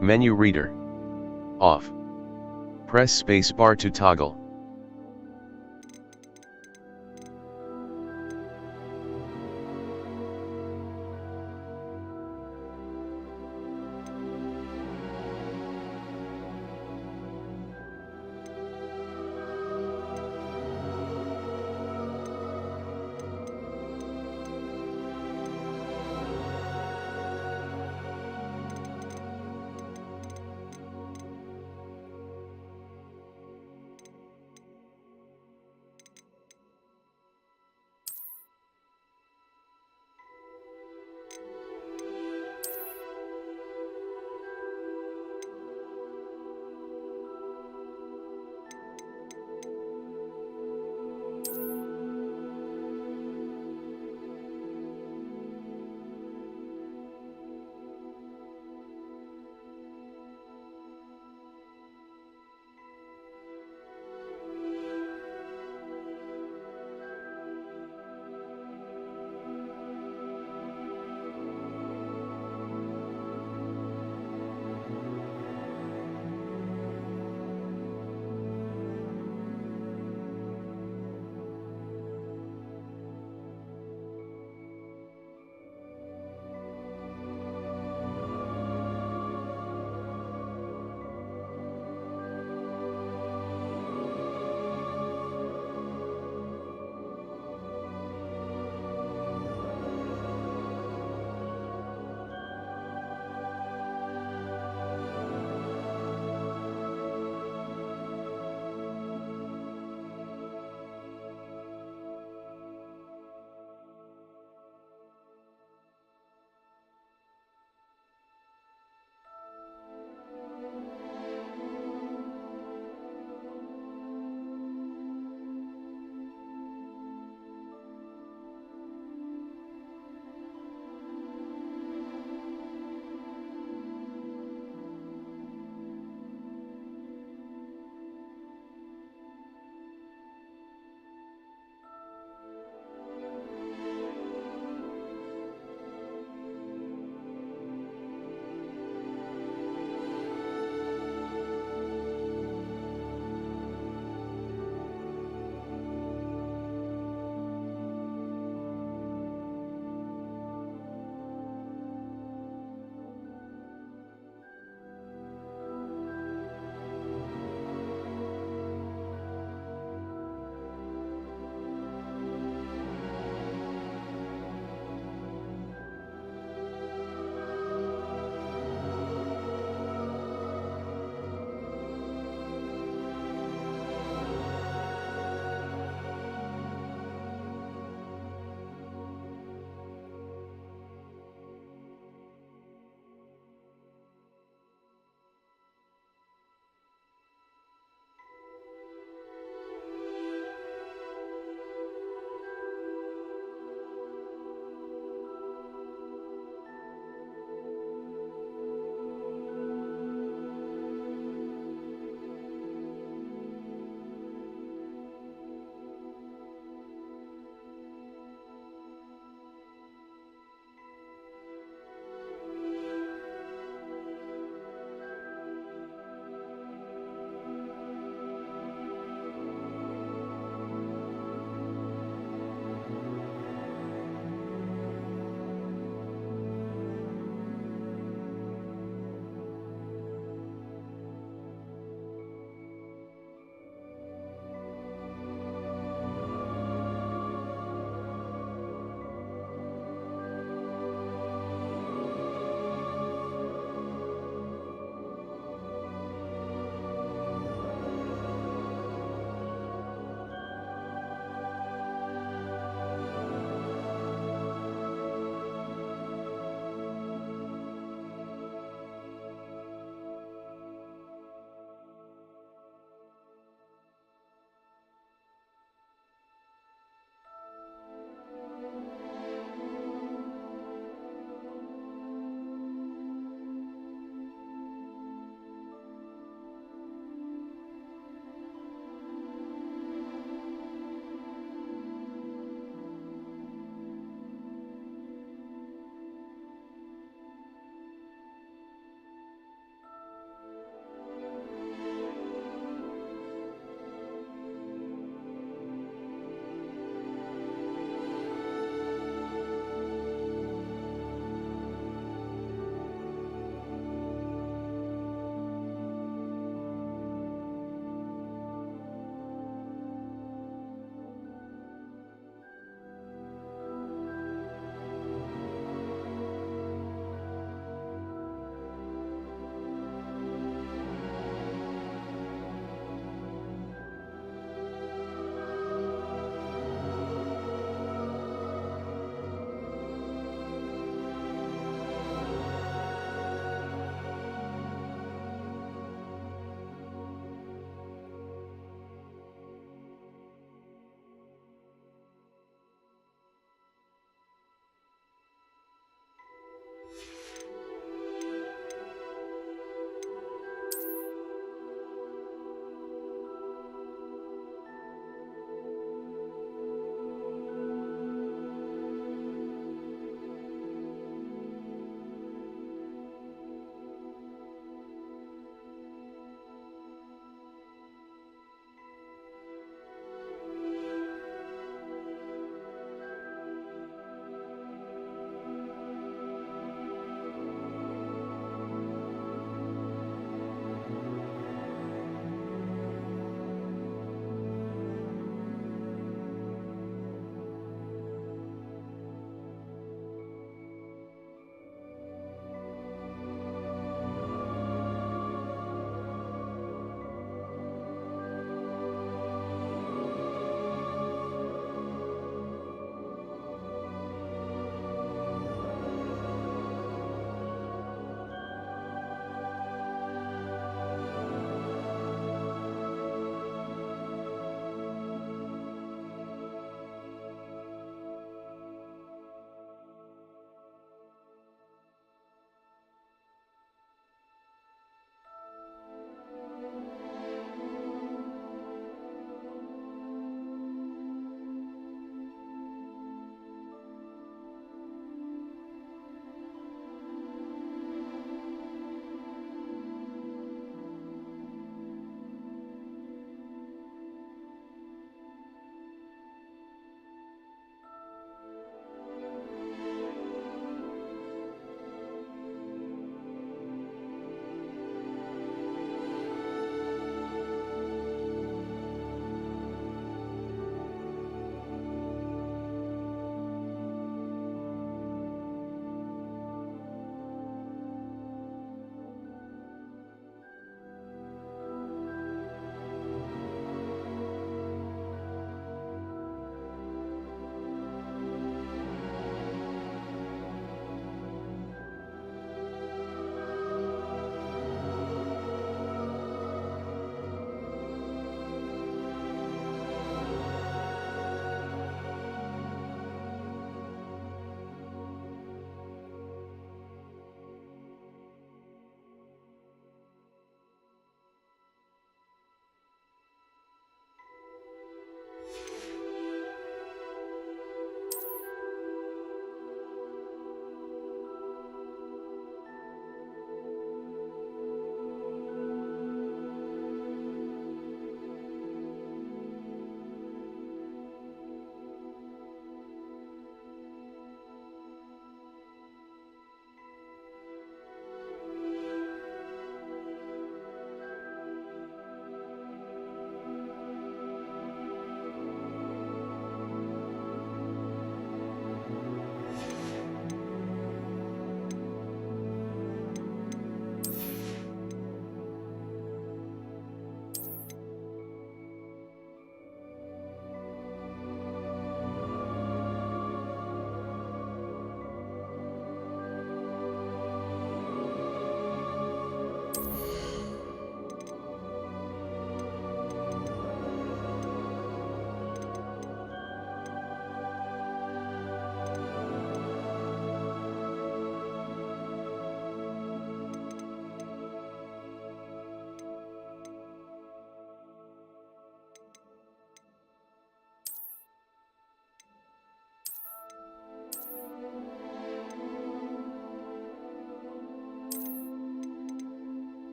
Menu reader. Off. Press space bar to toggle.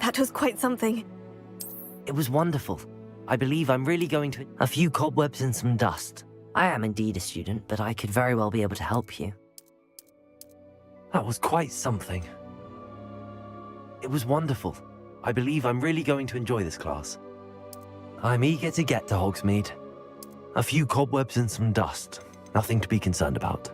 That was quite something. It was wonderful. I believe I'm really going to... A few cobwebs and some dust. I am indeed a student, but I could very well be able to help you. That was quite something. It was wonderful. I believe I'm really going to enjoy this class. I'm eager to get to Hogsmeade. A few cobwebs and some dust. Nothing to be concerned about.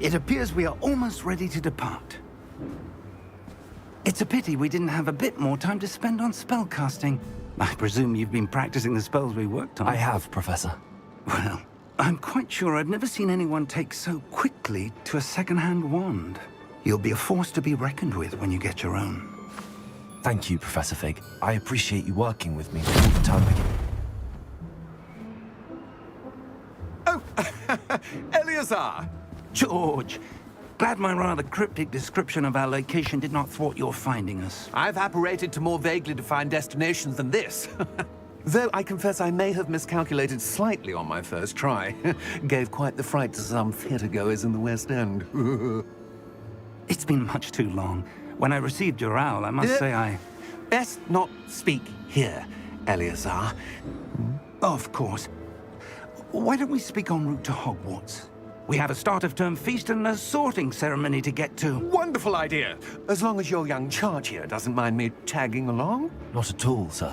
It appears we are almost ready to depart. It's a pity we didn't have a bit more time to spend on spellcasting. I presume you've been practicing the spells we worked on. I have, Professor. Well, I'm quite sure I've never seen anyone take so quickly to a second-hand wand. You'll be a force to be reckoned with when you get your own. Thank you, Professor Fig. I appreciate you working with me all the time again. Oh, Eleazar! George, glad my rather cryptic description of our location did not thwart your finding us. I've apparated to more vaguely defined destinations than this. Though I confess I may have miscalculated slightly on my first try. Gave quite the fright to some theatre-goers in the West End. It's been much too long. When I received your owl, I must say I... Best not speak here, Eleazar. Of course. Why don't we speak en route to Hogwarts? We have a start-of-term feast and a sorting ceremony to get to. Wonderful idea! As long as your young charge here doesn't mind me tagging along. Not at all, sir.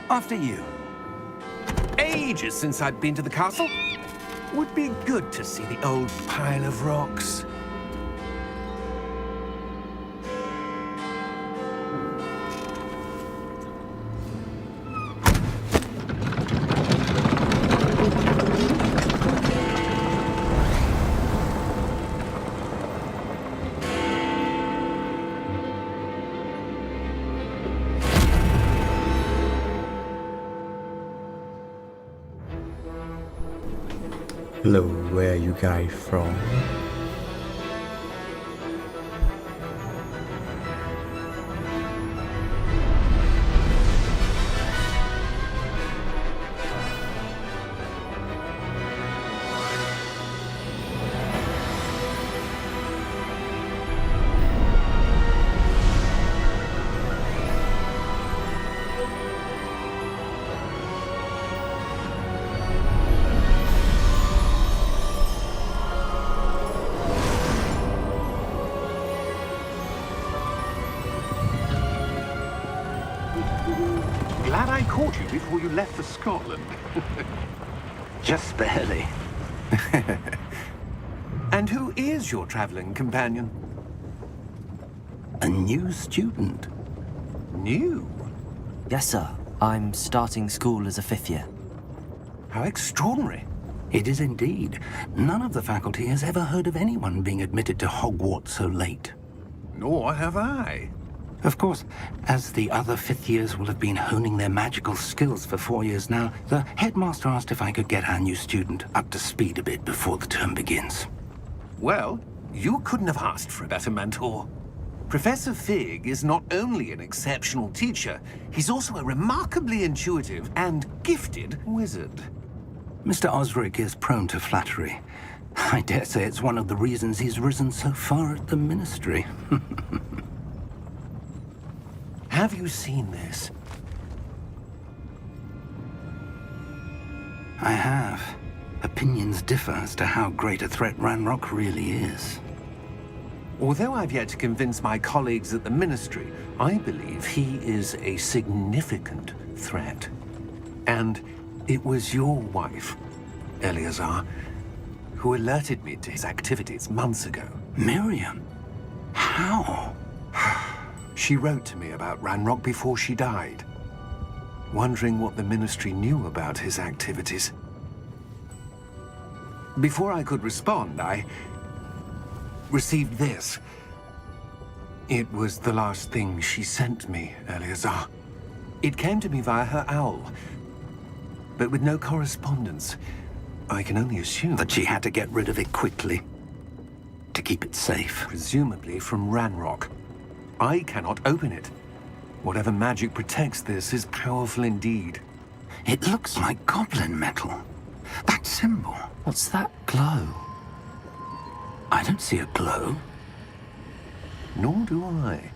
After you. Ages since I'd been to the castle. Would be good to see the old pile of rocks. Hello, where are you guys from? Glad I caught you before you left for Scotland. Just barely. And who is your traveling companion? A new student. New? Yes, sir. I'm starting school as a 5th year. How extraordinary. It is indeed. None of the faculty has ever heard of anyone being admitted to Hogwarts so late. Nor have I. Of course, as the other 5th years will have been honing their magical skills for 4 years now, the headmaster asked if I could get our new student up to speed a bit before the term begins. Well, you couldn't have asked for a better mentor. Professor Fig is not only an exceptional teacher, he's also a remarkably intuitive and gifted wizard. Mr. Osric is prone to flattery. I dare say it's one of the reasons he's risen so far at the ministry. Have you seen this? I have. Opinions differ as to how great a threat Ranrock really is. Although I've yet to convince my colleagues at the Ministry, I believe he is a significant threat. And it was your wife, Eleazar, who alerted me to his activities months ago. Miriam? How? She wrote to me about Ranrock before she died, wondering what the Ministry knew about his activities. Before I could respond, received this. It was the last thing she sent me, Eleazar. It came to me via her owl, but with no correspondence. I can only assume That she had to get rid of it quickly. To keep it safe. presumably from Ranrock. I cannot open it. Whatever magic protects this is powerful indeed. It looks like goblin metal. That symbol. What's that glow? I don't see a glow. Nor do I.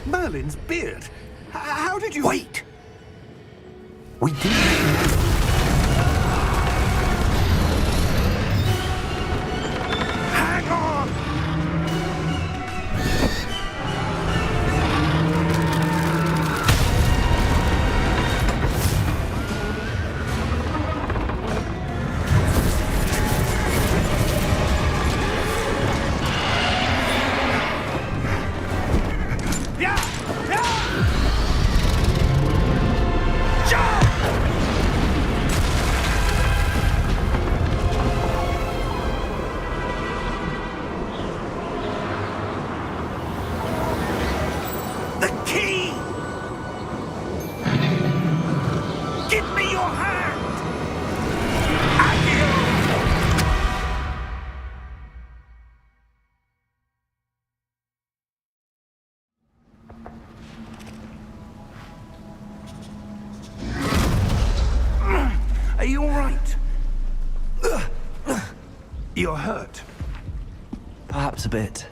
Merlin's beard! How did you... Wait! We did. Hang on! The key! Give me your hand! Are you all right? You're hurt. Perhaps a bit.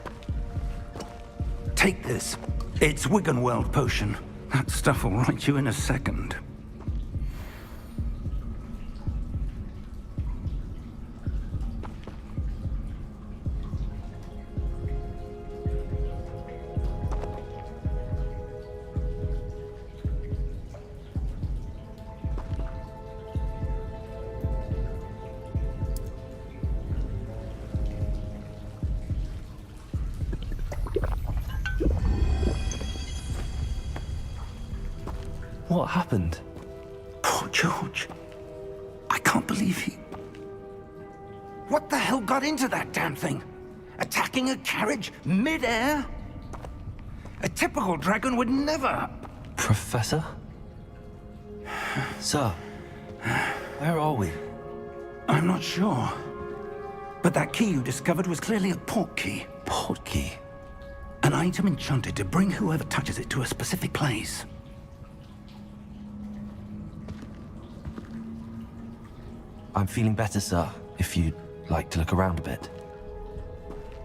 Take this. It's Wiggenweld potion. That stuff will right you in a second. What happened? Poor George. I can't believe he... What the hell got into that damn thing? Attacking a carriage mid-air? A typical dragon would never... Professor? Sir, where are we? I'm not sure. But that key you discovered was clearly a port key. Port key? An item enchanted to bring whoever touches it to a specific place. I'm feeling better, sir, if you'd like to look around a bit.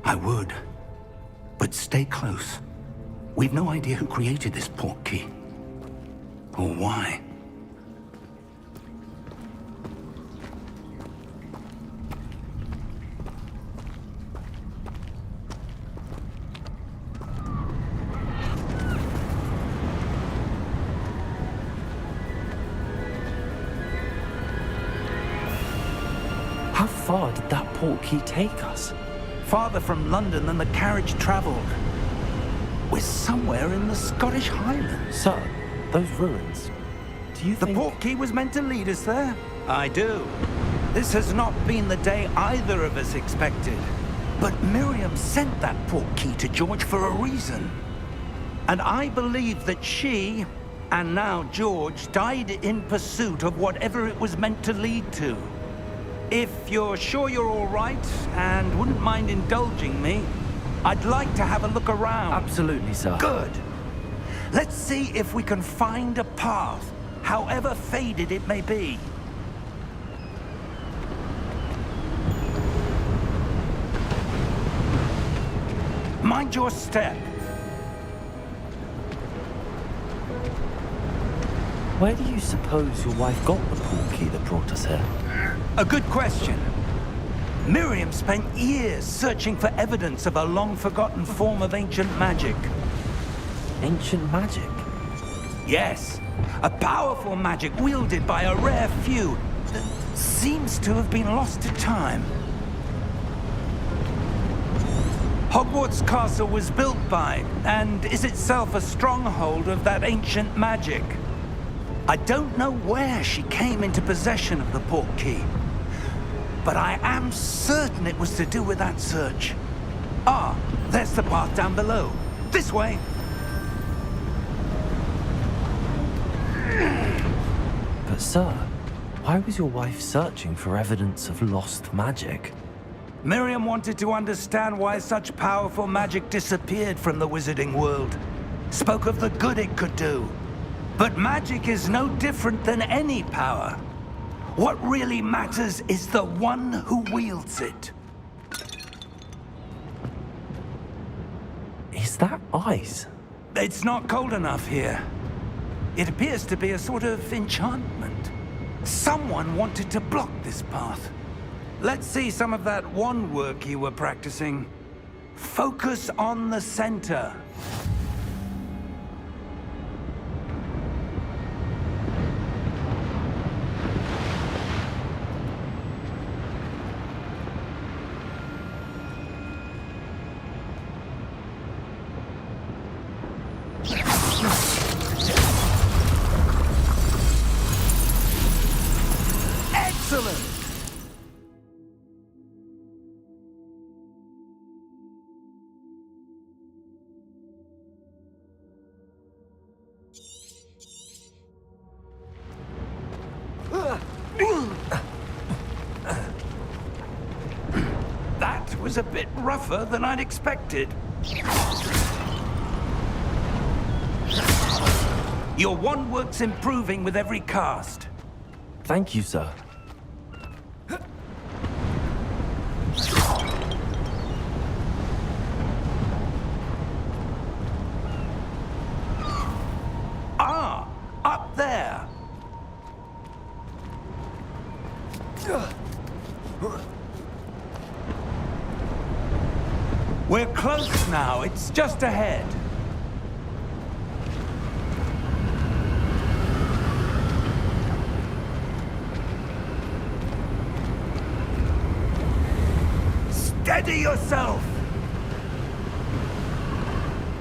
I would. But stay close. We've no idea who created this port key. Or why. How far did that port key take us? Farther from London than the carriage traveled. We're somewhere in the Scottish Highlands. Sir, those ruins. Do you The think... port key was meant to lead us there? I do. This has not been the day either of us expected. But Miriam sent that port key to George for a reason. And I believe that she, and now George, died in pursuit of whatever it was meant to lead to. If you're sure you're all right, and wouldn't mind indulging me, I'd like to have a look around. Absolutely, sir. Good. Let's see if we can find a path, however faded it may be. Mind your step. Where do you suppose your wife got the port key that brought us here? A good question. Miriam spent years searching for evidence of a long-forgotten form of ancient magic. Ancient magic? Yes, a powerful magic wielded by a rare few that seems to have been lost to time. Hogwarts Castle was built by, and is itself a stronghold of that ancient magic. I don't know where she came into possession of the port key, but I am certain it was to do with that search. Ah, there's the path down below. This way. But sir, why was your wife searching for evidence of lost magic? Miriam wanted to understand why such powerful magic disappeared from the wizarding world. Spoke of the good it could do. But magic is no different than any power. What really matters is the one who wields it. Is that ice? It's not cold enough here. It appears to be a sort of enchantment. Someone wanted to block this path. Let's see some of that wand work you were practicing. Focus on the center. Excellent! That was a bit rougher than I'd expected. Your wand work's improving with every cast. Thank you, sir. Ah, up there. We're close now. It's just ahead. Steady yourself!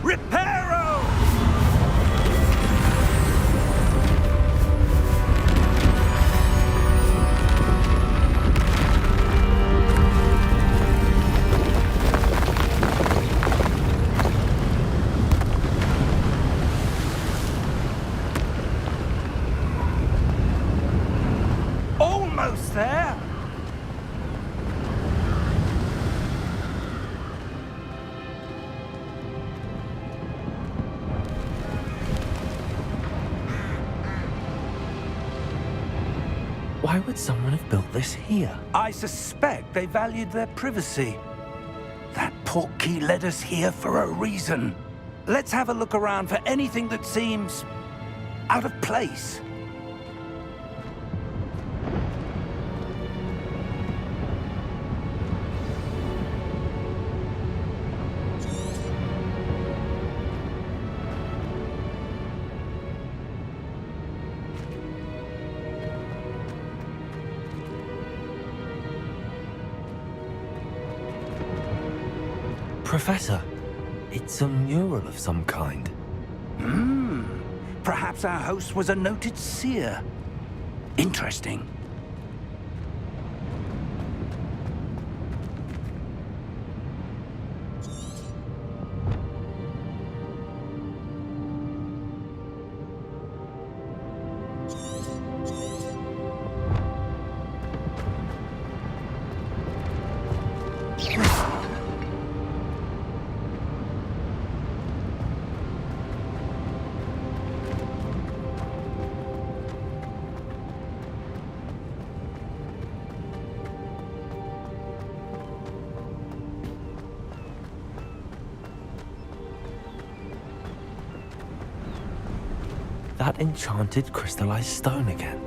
Reparo! Almost there! Why would someone have built this here? I suspect they valued their privacy. That port key led us here for a reason. Let's have a look around for anything that seems out of place. Professor, it's a mural of some kind. Perhaps our host was a noted seer. Interesting. That enchanted crystallized stone again.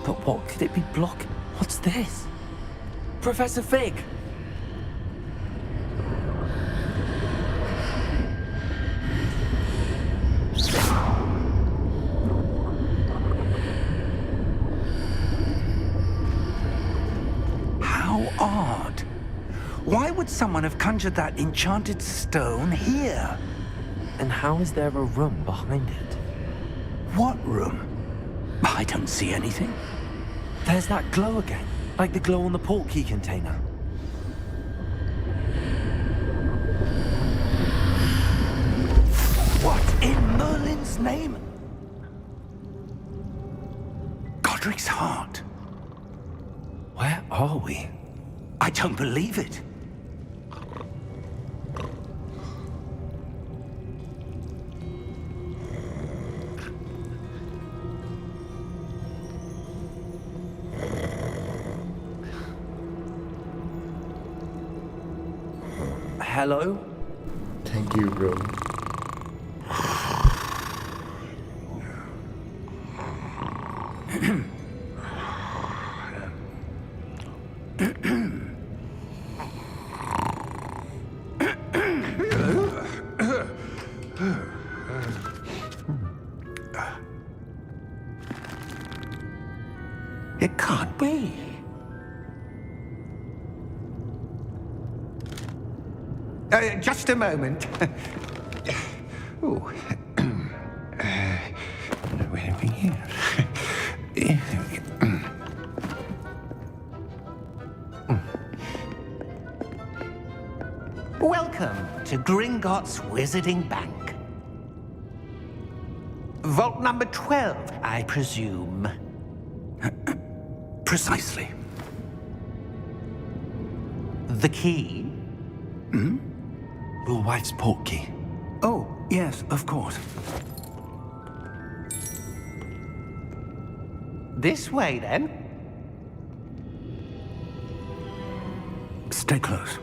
But what could it be blocking? What's this? Professor Fig! How odd. Why would someone have conjured that enchanted stone here? And how is there a room behind it? What room? I don't see anything. There's that glow again, like the glow on the portkey container. What in Merlin's name? Godric's heart. Where are we? I don't believe it. Hello? Thank you, bro. It can't be. Just a moment. Ooh. Where are we here? Welcome to Gringotts Wizarding Bank. Vault number 12, I presume. Precisely. The key? Your wife's portkey. Oh, yes, of course. This way, then. Stay close.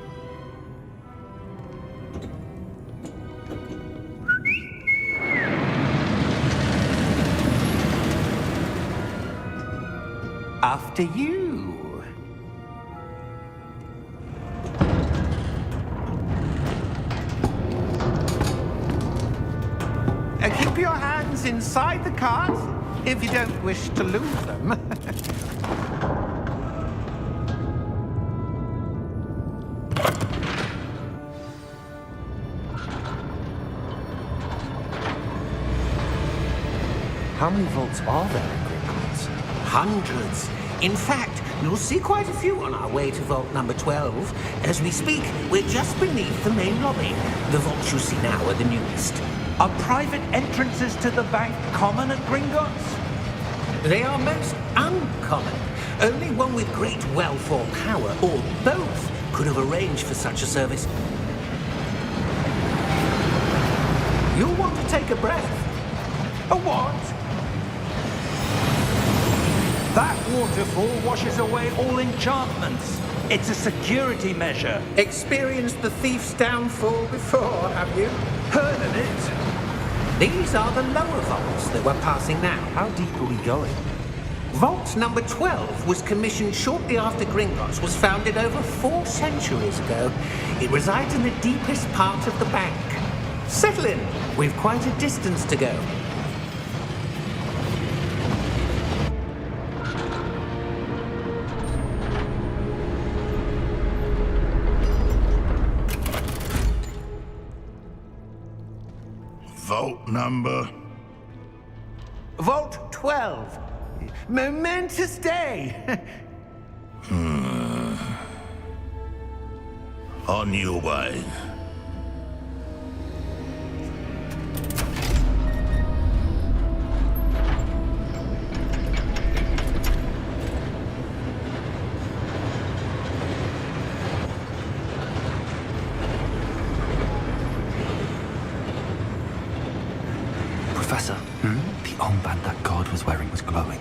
After you. Keep your hands inside the cart if you don't wish to lose them. How many vaults are there in Gringotts? Hundreds. In fact, you'll see quite a few on our way to vault number 12. As we speak, we're just beneath the main lobby. The vaults you see now are the newest. Are private entrances to the bank common at Gringotts? They are most uncommon. Only one with great wealth or power, or both, could have arranged for such a service. You'll want to take a breath. A what? That waterfall washes away all enchantments. It's a security measure. Experienced the thief's downfall before, have you? Heard of it? These are the lower vaults that we're passing now. How deep are we going? Vault number 12 was commissioned shortly after Gringotts was founded over 4 centuries ago. It resides in the deepest part of the bank. Settle in. We've quite a distance to go. Vault number? Vault 12. Momentous day. On your way. Professor, the armband that guard was wearing was glowing.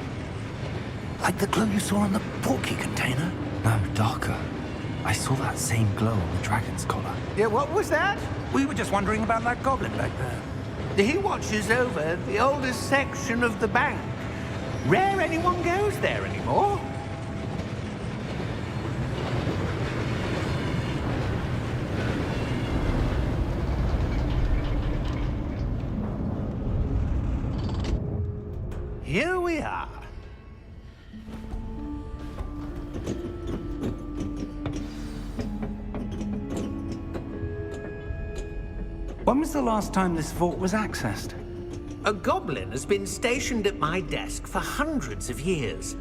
Like the glow you saw on the portkey container? No, darker. I saw that same glow on the dragon's collar. Yeah, what was that? We were just wondering about that goblin back there. He watches over the oldest section of the bank. Rare anyone goes there anymore. Here we are. When was the last time this vault was accessed? A goblin has been stationed at my desk for hundreds of years.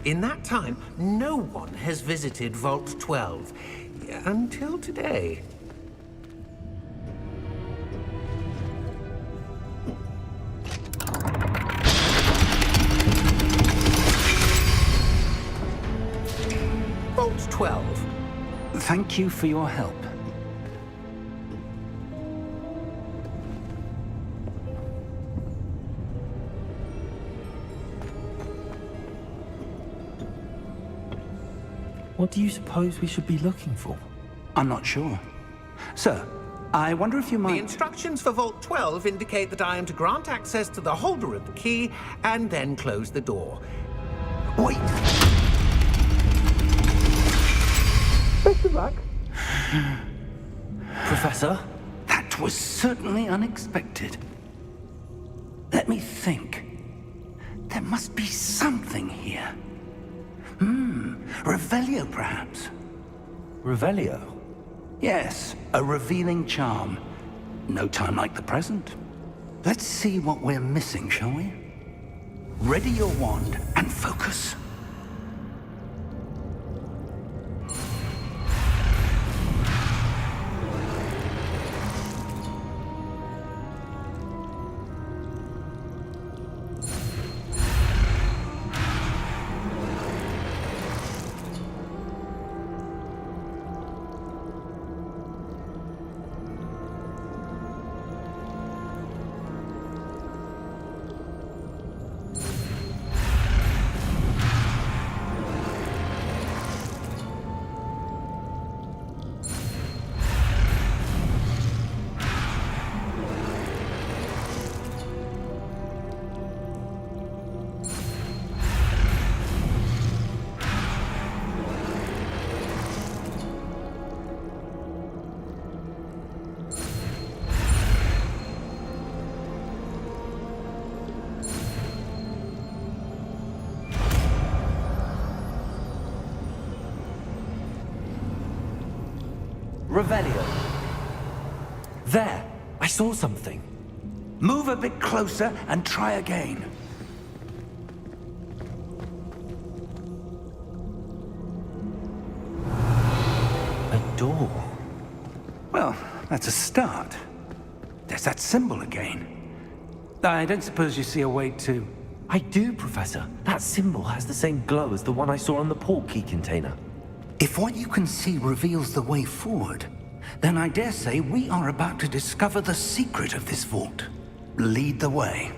In that time, no one has visited Vault 12 until today. Vault 12. Thank you for your help. What do you suppose we should be looking for? I'm not sure. Sir, I wonder if you The might... instructions for Vault 12 indicate that I am to grant access to the holder of the key and then close the door. Wait! Best of luck. Professor? That was certainly unexpected. Let me think. There must be something here. Revelio, perhaps? Revelio? Yes, a revealing charm. No time like the present. Let's see what we're missing, shall we? Ready your wand and focus. Revelio. There! I saw something. Move a bit closer and try again. A door. Well, that's a start. There's that symbol again. I don't suppose you see a way to... I do, Professor. That symbol has the same glow as the one I saw on the port key container. If what you can see reveals the way forward, then I dare say we are about to discover the secret of this vault. Lead the way.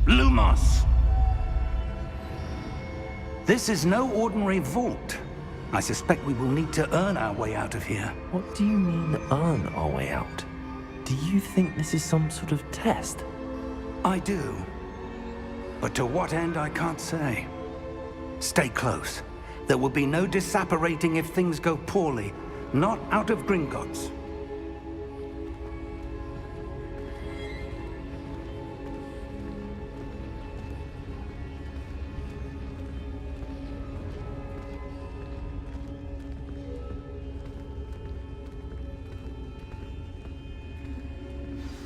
Lumos! This is no ordinary vault. I suspect we will need to earn our way out of here. What do you mean, earn our way out? Do you think this is some sort of test? I do. But to what end, I can't say. Stay close. There will be no disapparating if things go poorly. Not out of Gringotts.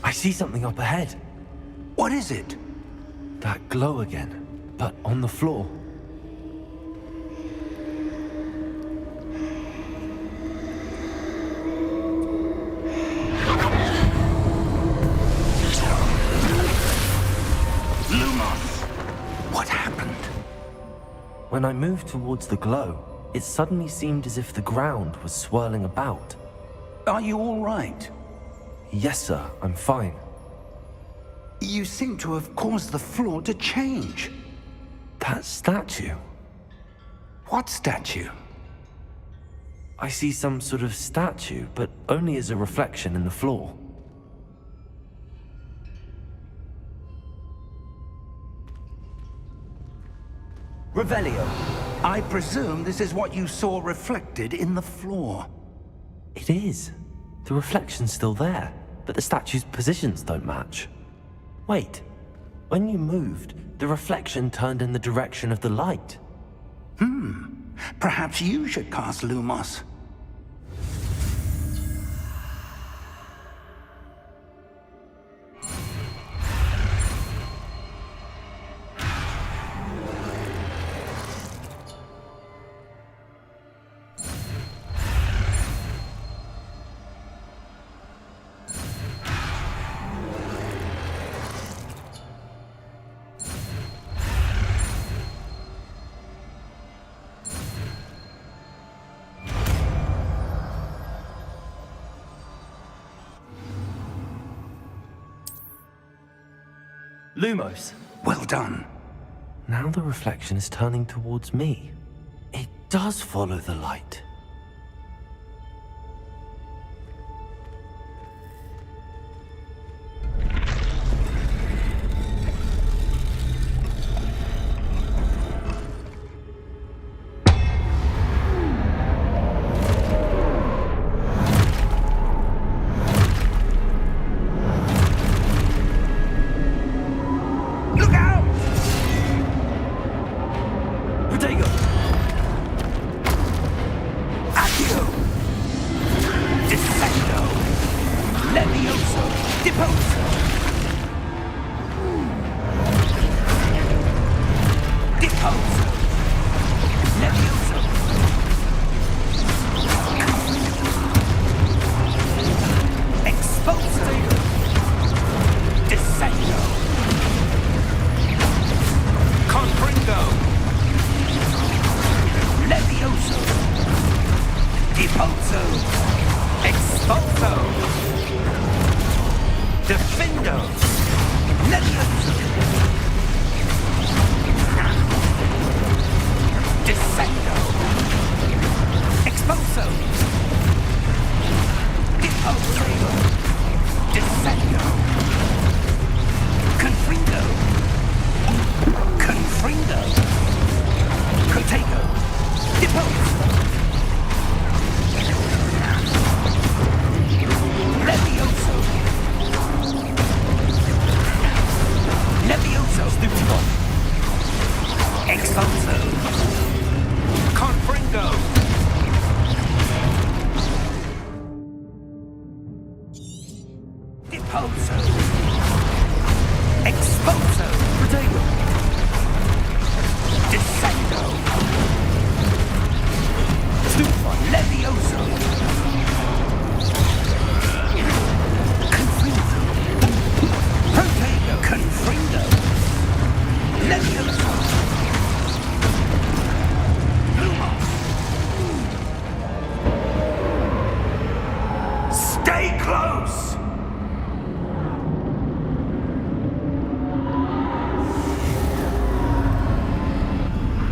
I see something up ahead. What is it? That glow again, but on the floor. Lumos! What happened? When I moved towards the glow, it suddenly seemed as if the ground was swirling about. Are you all right? Yes, sir, I'm fine. You seem to have caused the floor to change. That statue. What statue? I see some sort of statue, but only as a reflection in the floor. Revelio, I presume this is what you saw reflected in the floor. It is. The reflection's still there, but the statue's positions don't match. Wait, When you moved, the reflection turned in the direction of the light. Perhaps you should cast Lumos. Lumos! Well done. Now the reflection is turning towards me. It does follow the light.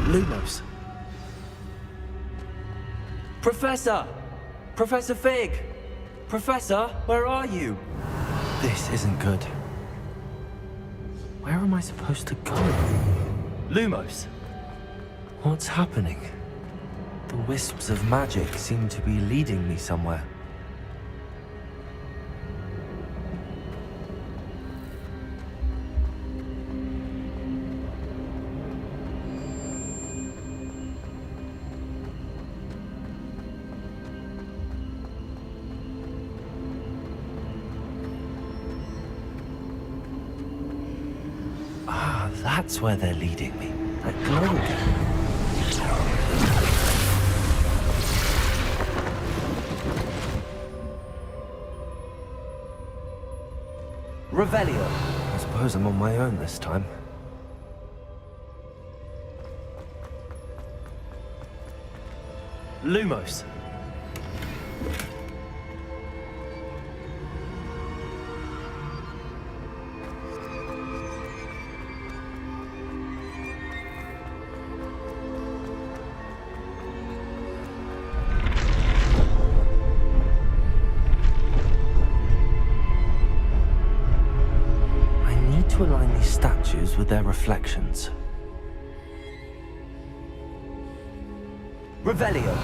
Lumos. Professor! Professor Fig! Professor, where are you? This isn't good. Where am I supposed to go? Lumos! What's happening? The wisps of magic seem to be leading me somewhere. That's where they're leading me. That glow again. Revelio. I suppose I'm on my own this time. Lumos. To align these statues with their reflections. Revelio.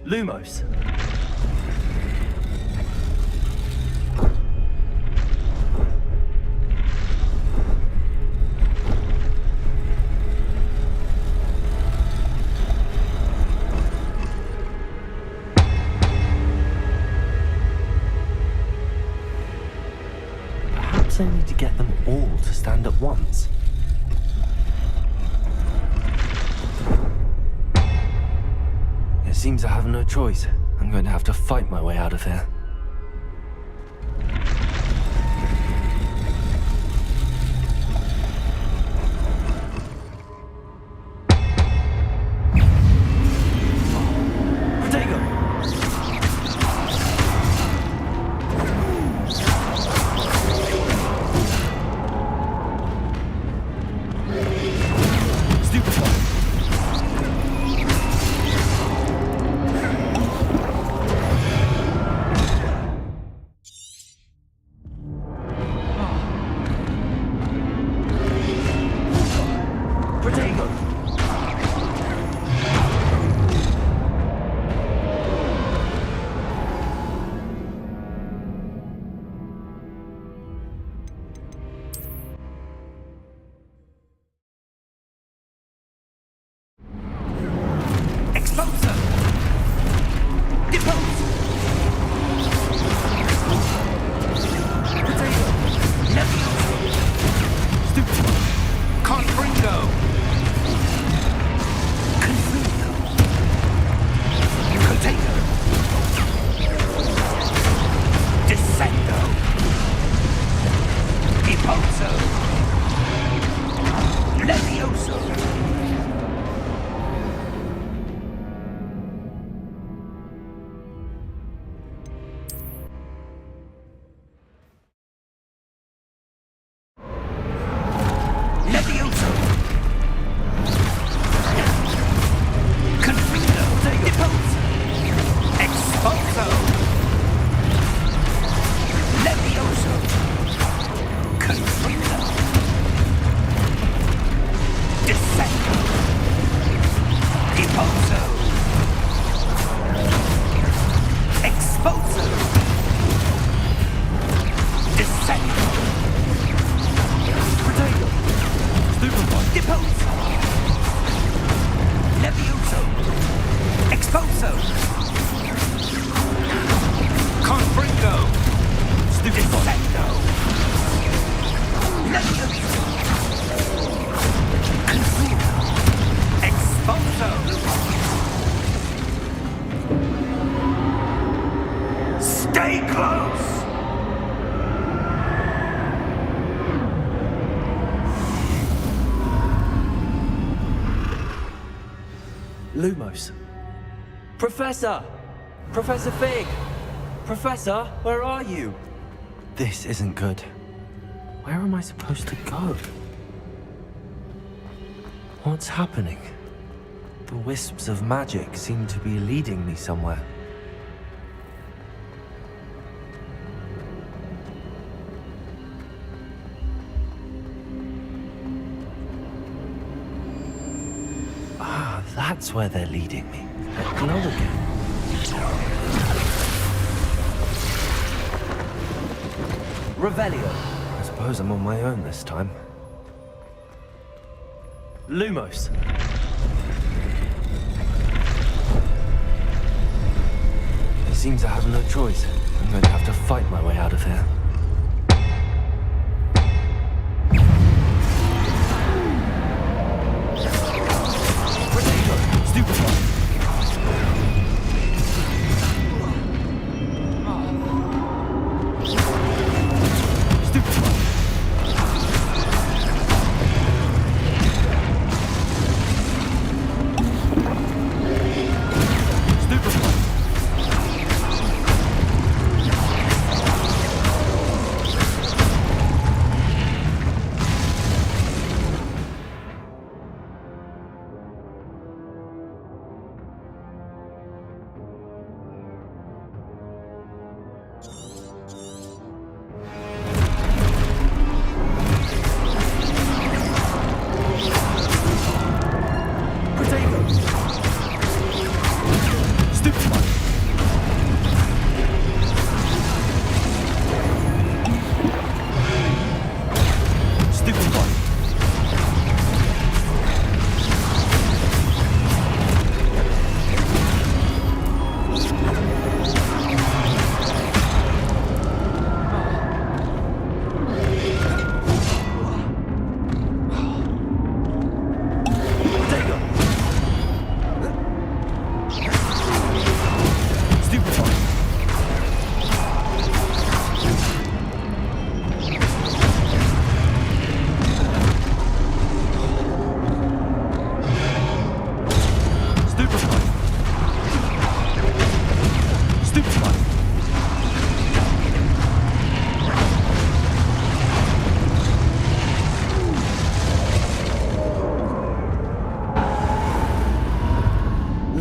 Lumos. seems I have no choice. I'm going to have to fight my way out of here. Lumos. Professor! Professor Fig! Professor, where are you? This isn't good. Where am I supposed to go? What's happening? The wisps of magic seem to be leading me somewhere. That's where they're leading me. That glow again. Revelio. I suppose I'm on my own this time. Lumos. It seems I have no choice. I'm going to have to fight my way out of here.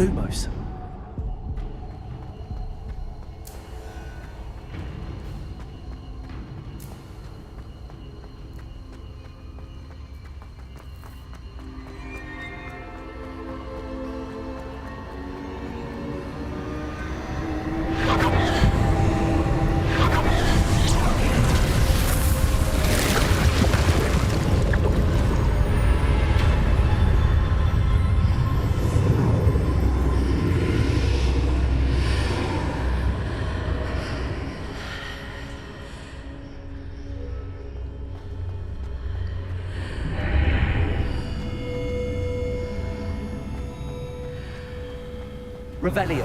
Lumos. Revelio.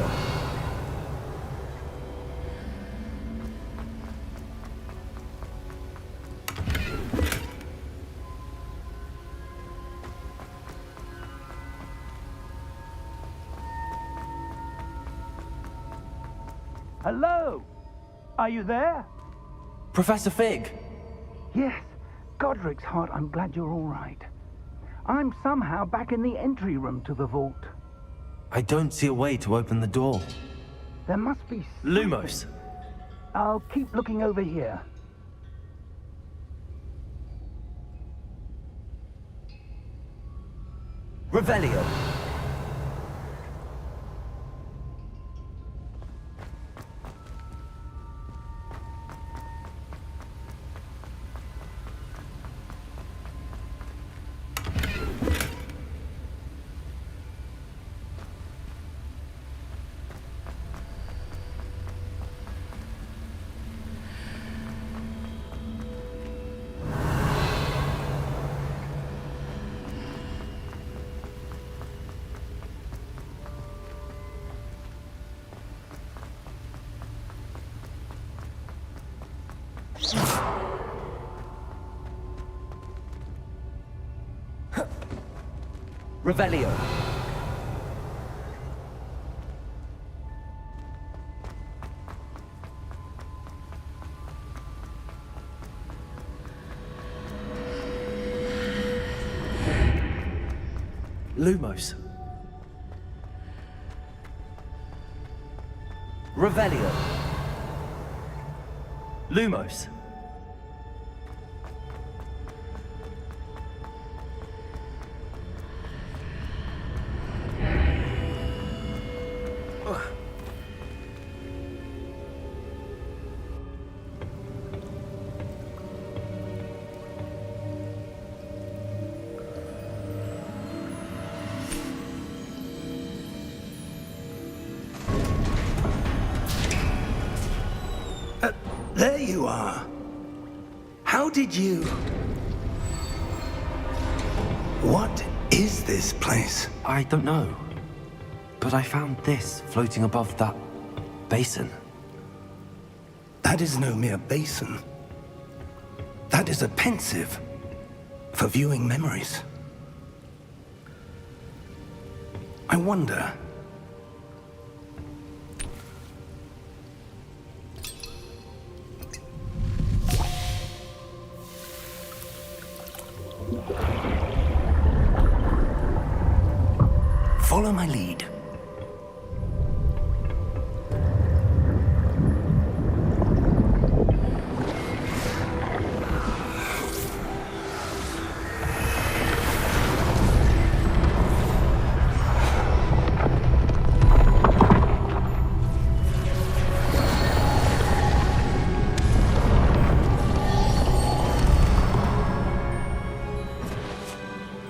Hello? Are you there? Professor Fig. Yes. Godric's heart, I'm glad you're all right. I'm somehow back in the entry room to the vault. I don't see a way to open the door. There must be Lumos. I'll keep looking over here. Revelio. Revelio. Lumos. Revelio. Lumos. There you are. How did you... What is this place? I don't know. But I found this floating above that basin. That is no mere basin. That is a pensive for viewing memories. I wonder... Follow my lead.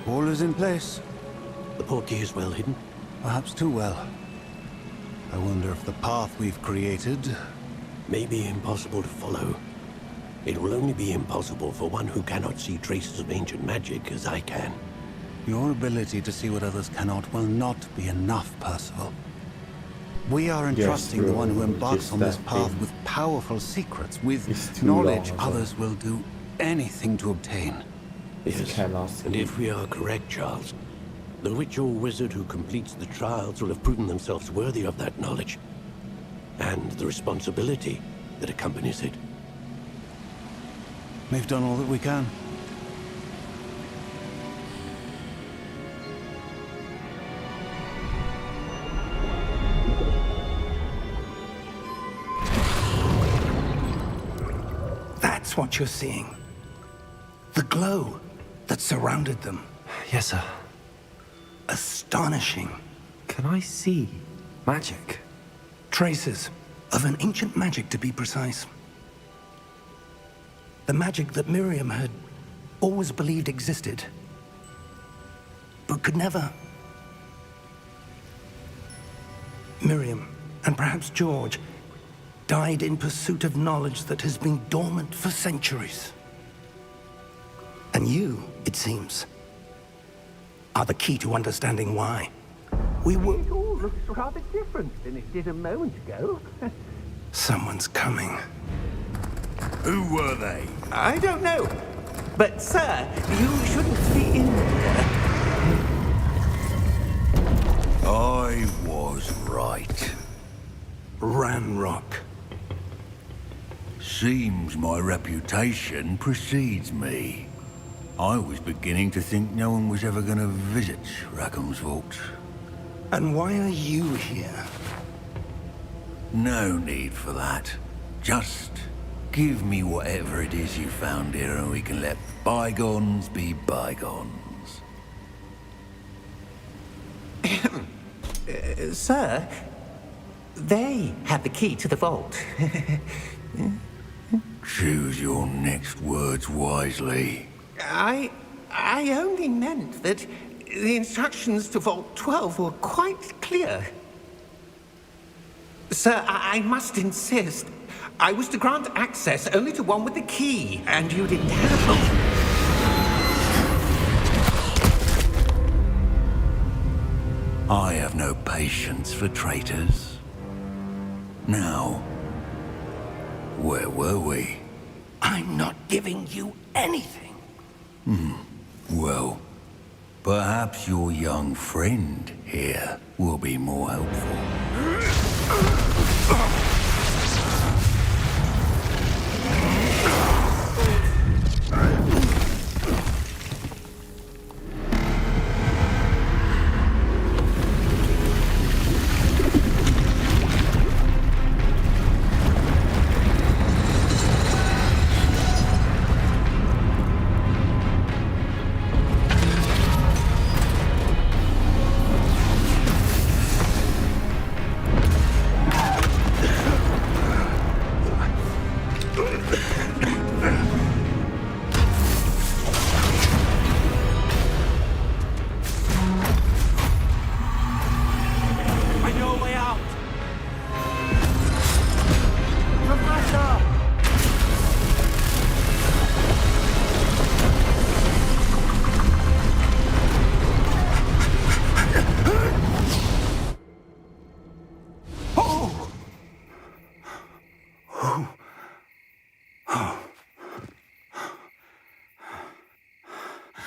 All is in place. The portkey is well hidden. Perhaps too well. I wonder if the path we've created... May be impossible to follow. It will only be impossible for one who cannot see traces of ancient magic as I can. Your ability to see what others cannot will not be enough, Percival. We are entrusting the one who embarks on this path with powerful secrets, with knowledge others will do anything to obtain. Yes, and if we are correct, Charles, the witch or wizard who completes the trials will have proven themselves worthy of that knowledge, and the responsibility that accompanies it. We've done all that we can. That's what you're seeing. The glow that surrounded them. Yes, sir. Astonishing. Can I see magic? Traces of an ancient magic, to be precise. The magic that Miriam had always believed existed, but could never. Miriam, and perhaps George, died in pursuit of knowledge that has been dormant for centuries. And you, it seems, are the key to understanding why. We were... It all looks rather different than it did a moment ago. Someone's coming. Who were they? I don't know. But, sir, you shouldn't be in there. I was right. Ranrock. Seems my reputation precedes me. I was beginning to think no one was ever going to visit Rackham's vault. And why are you here? No need for that. Just give me whatever it is you found here and we can let bygones be bygones. Sir, they had the key to the vault. Choose your next words wisely. I only meant that the instructions to Vault 12 were quite clear. Sir, I must insist. I was to grant access only to one with the key, and you didn't have it. I have no patience for traitors. Now, where were we? I'm not giving you anything. Well, perhaps your young friend here will be more helpful.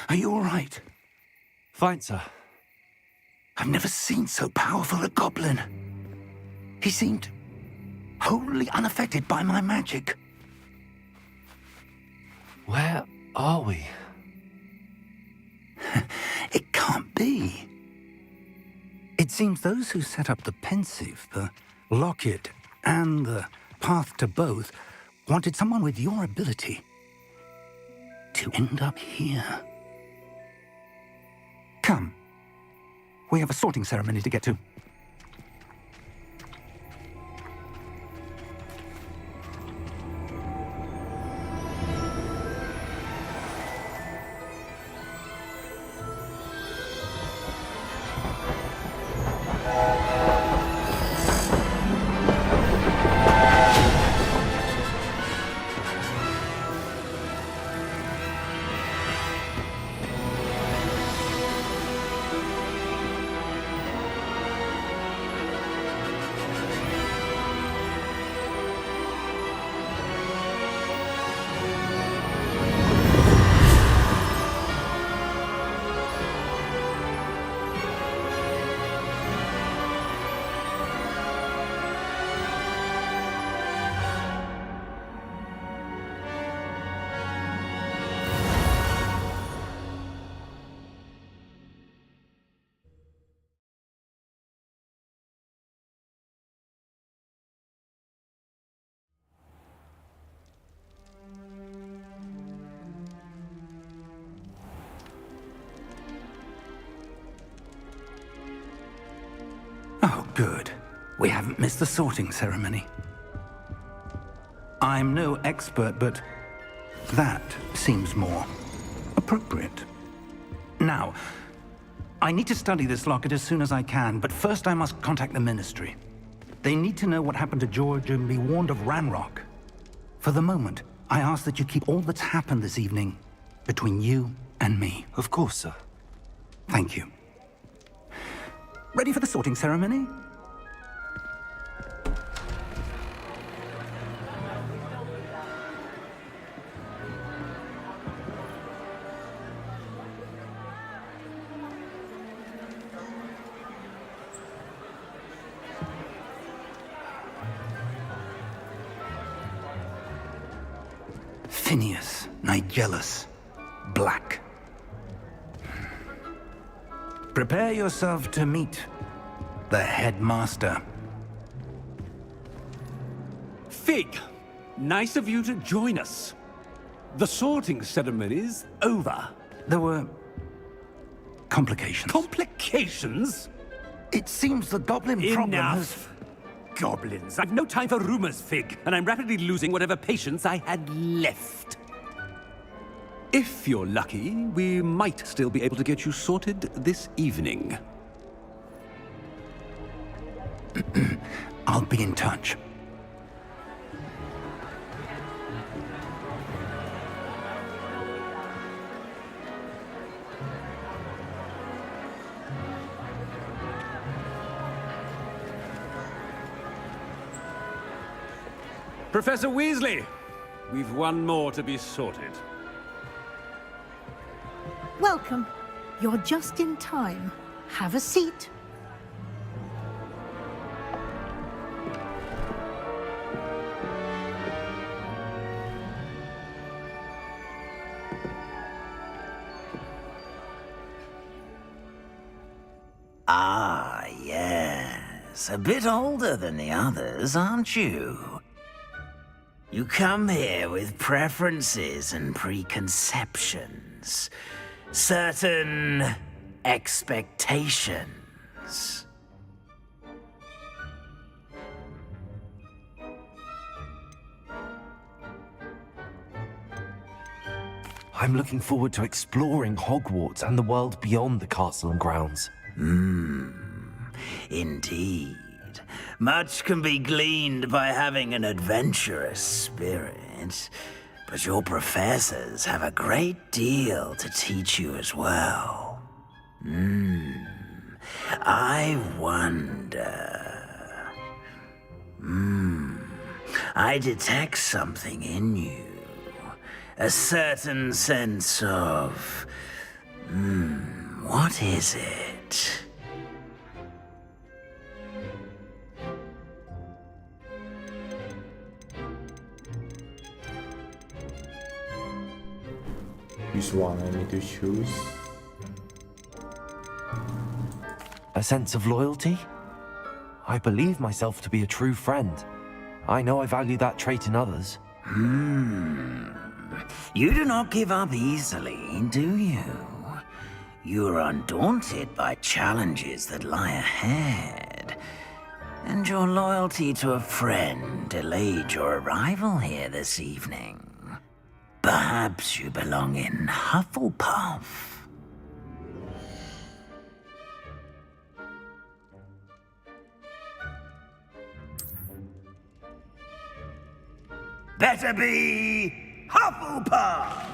Are you all right? Fine, sir. I've never seen so powerful a goblin. He seemed wholly unaffected by my magic. Where are we? It can't be. It seems those who set up the pensive, the locket, and the path to both wanted someone with your ability to end up here. Come. We have a sorting ceremony to get to. Good. We haven't missed the sorting ceremony. I'm no expert, but that seems more appropriate. Now, I need to study this locket as soon as I can, but first I must contact the Ministry. They need to know what happened to George and be warned of Ranrock. For the moment, I ask that you keep all that's happened this evening between you and me. Of course, sir. Thank you. Ready for the sorting ceremony? Phineas, Nigellus, Black. Prepare yourself to meet the headmaster. Fig, nice of you to join us. The sorting ceremony's over. There were complications. Complications? It seems the goblin problem has... Enough! Goblins. I've no time for rumors, Fig, and I'm rapidly losing whatever patience I had left. If you're lucky, we might still be able to get you sorted this evening. I'll be in touch. Professor Weasley, we've one more to be sorted. Welcome. You're just in time. Have a seat. Ah, yes. A bit older than the others, aren't you? You come here with preferences and preconceptions. Certain expectations. I'm looking forward to exploring Hogwarts and the world beyond the castle and grounds. Indeed. Much can be gleaned by having an adventurous spirit, but your professors have a great deal to teach you as well. I wonder... I detect something in you. A certain sense of... what is it? Which one I need to choose? A sense of loyalty? I believe myself to be a true friend. I know I value that trait in others. You do not give up easily, do you? You are undaunted by challenges that lie ahead. And your loyalty to a friend delayed your arrival here this evening. Perhaps you belong in Hufflepuff. Better be Hufflepuff!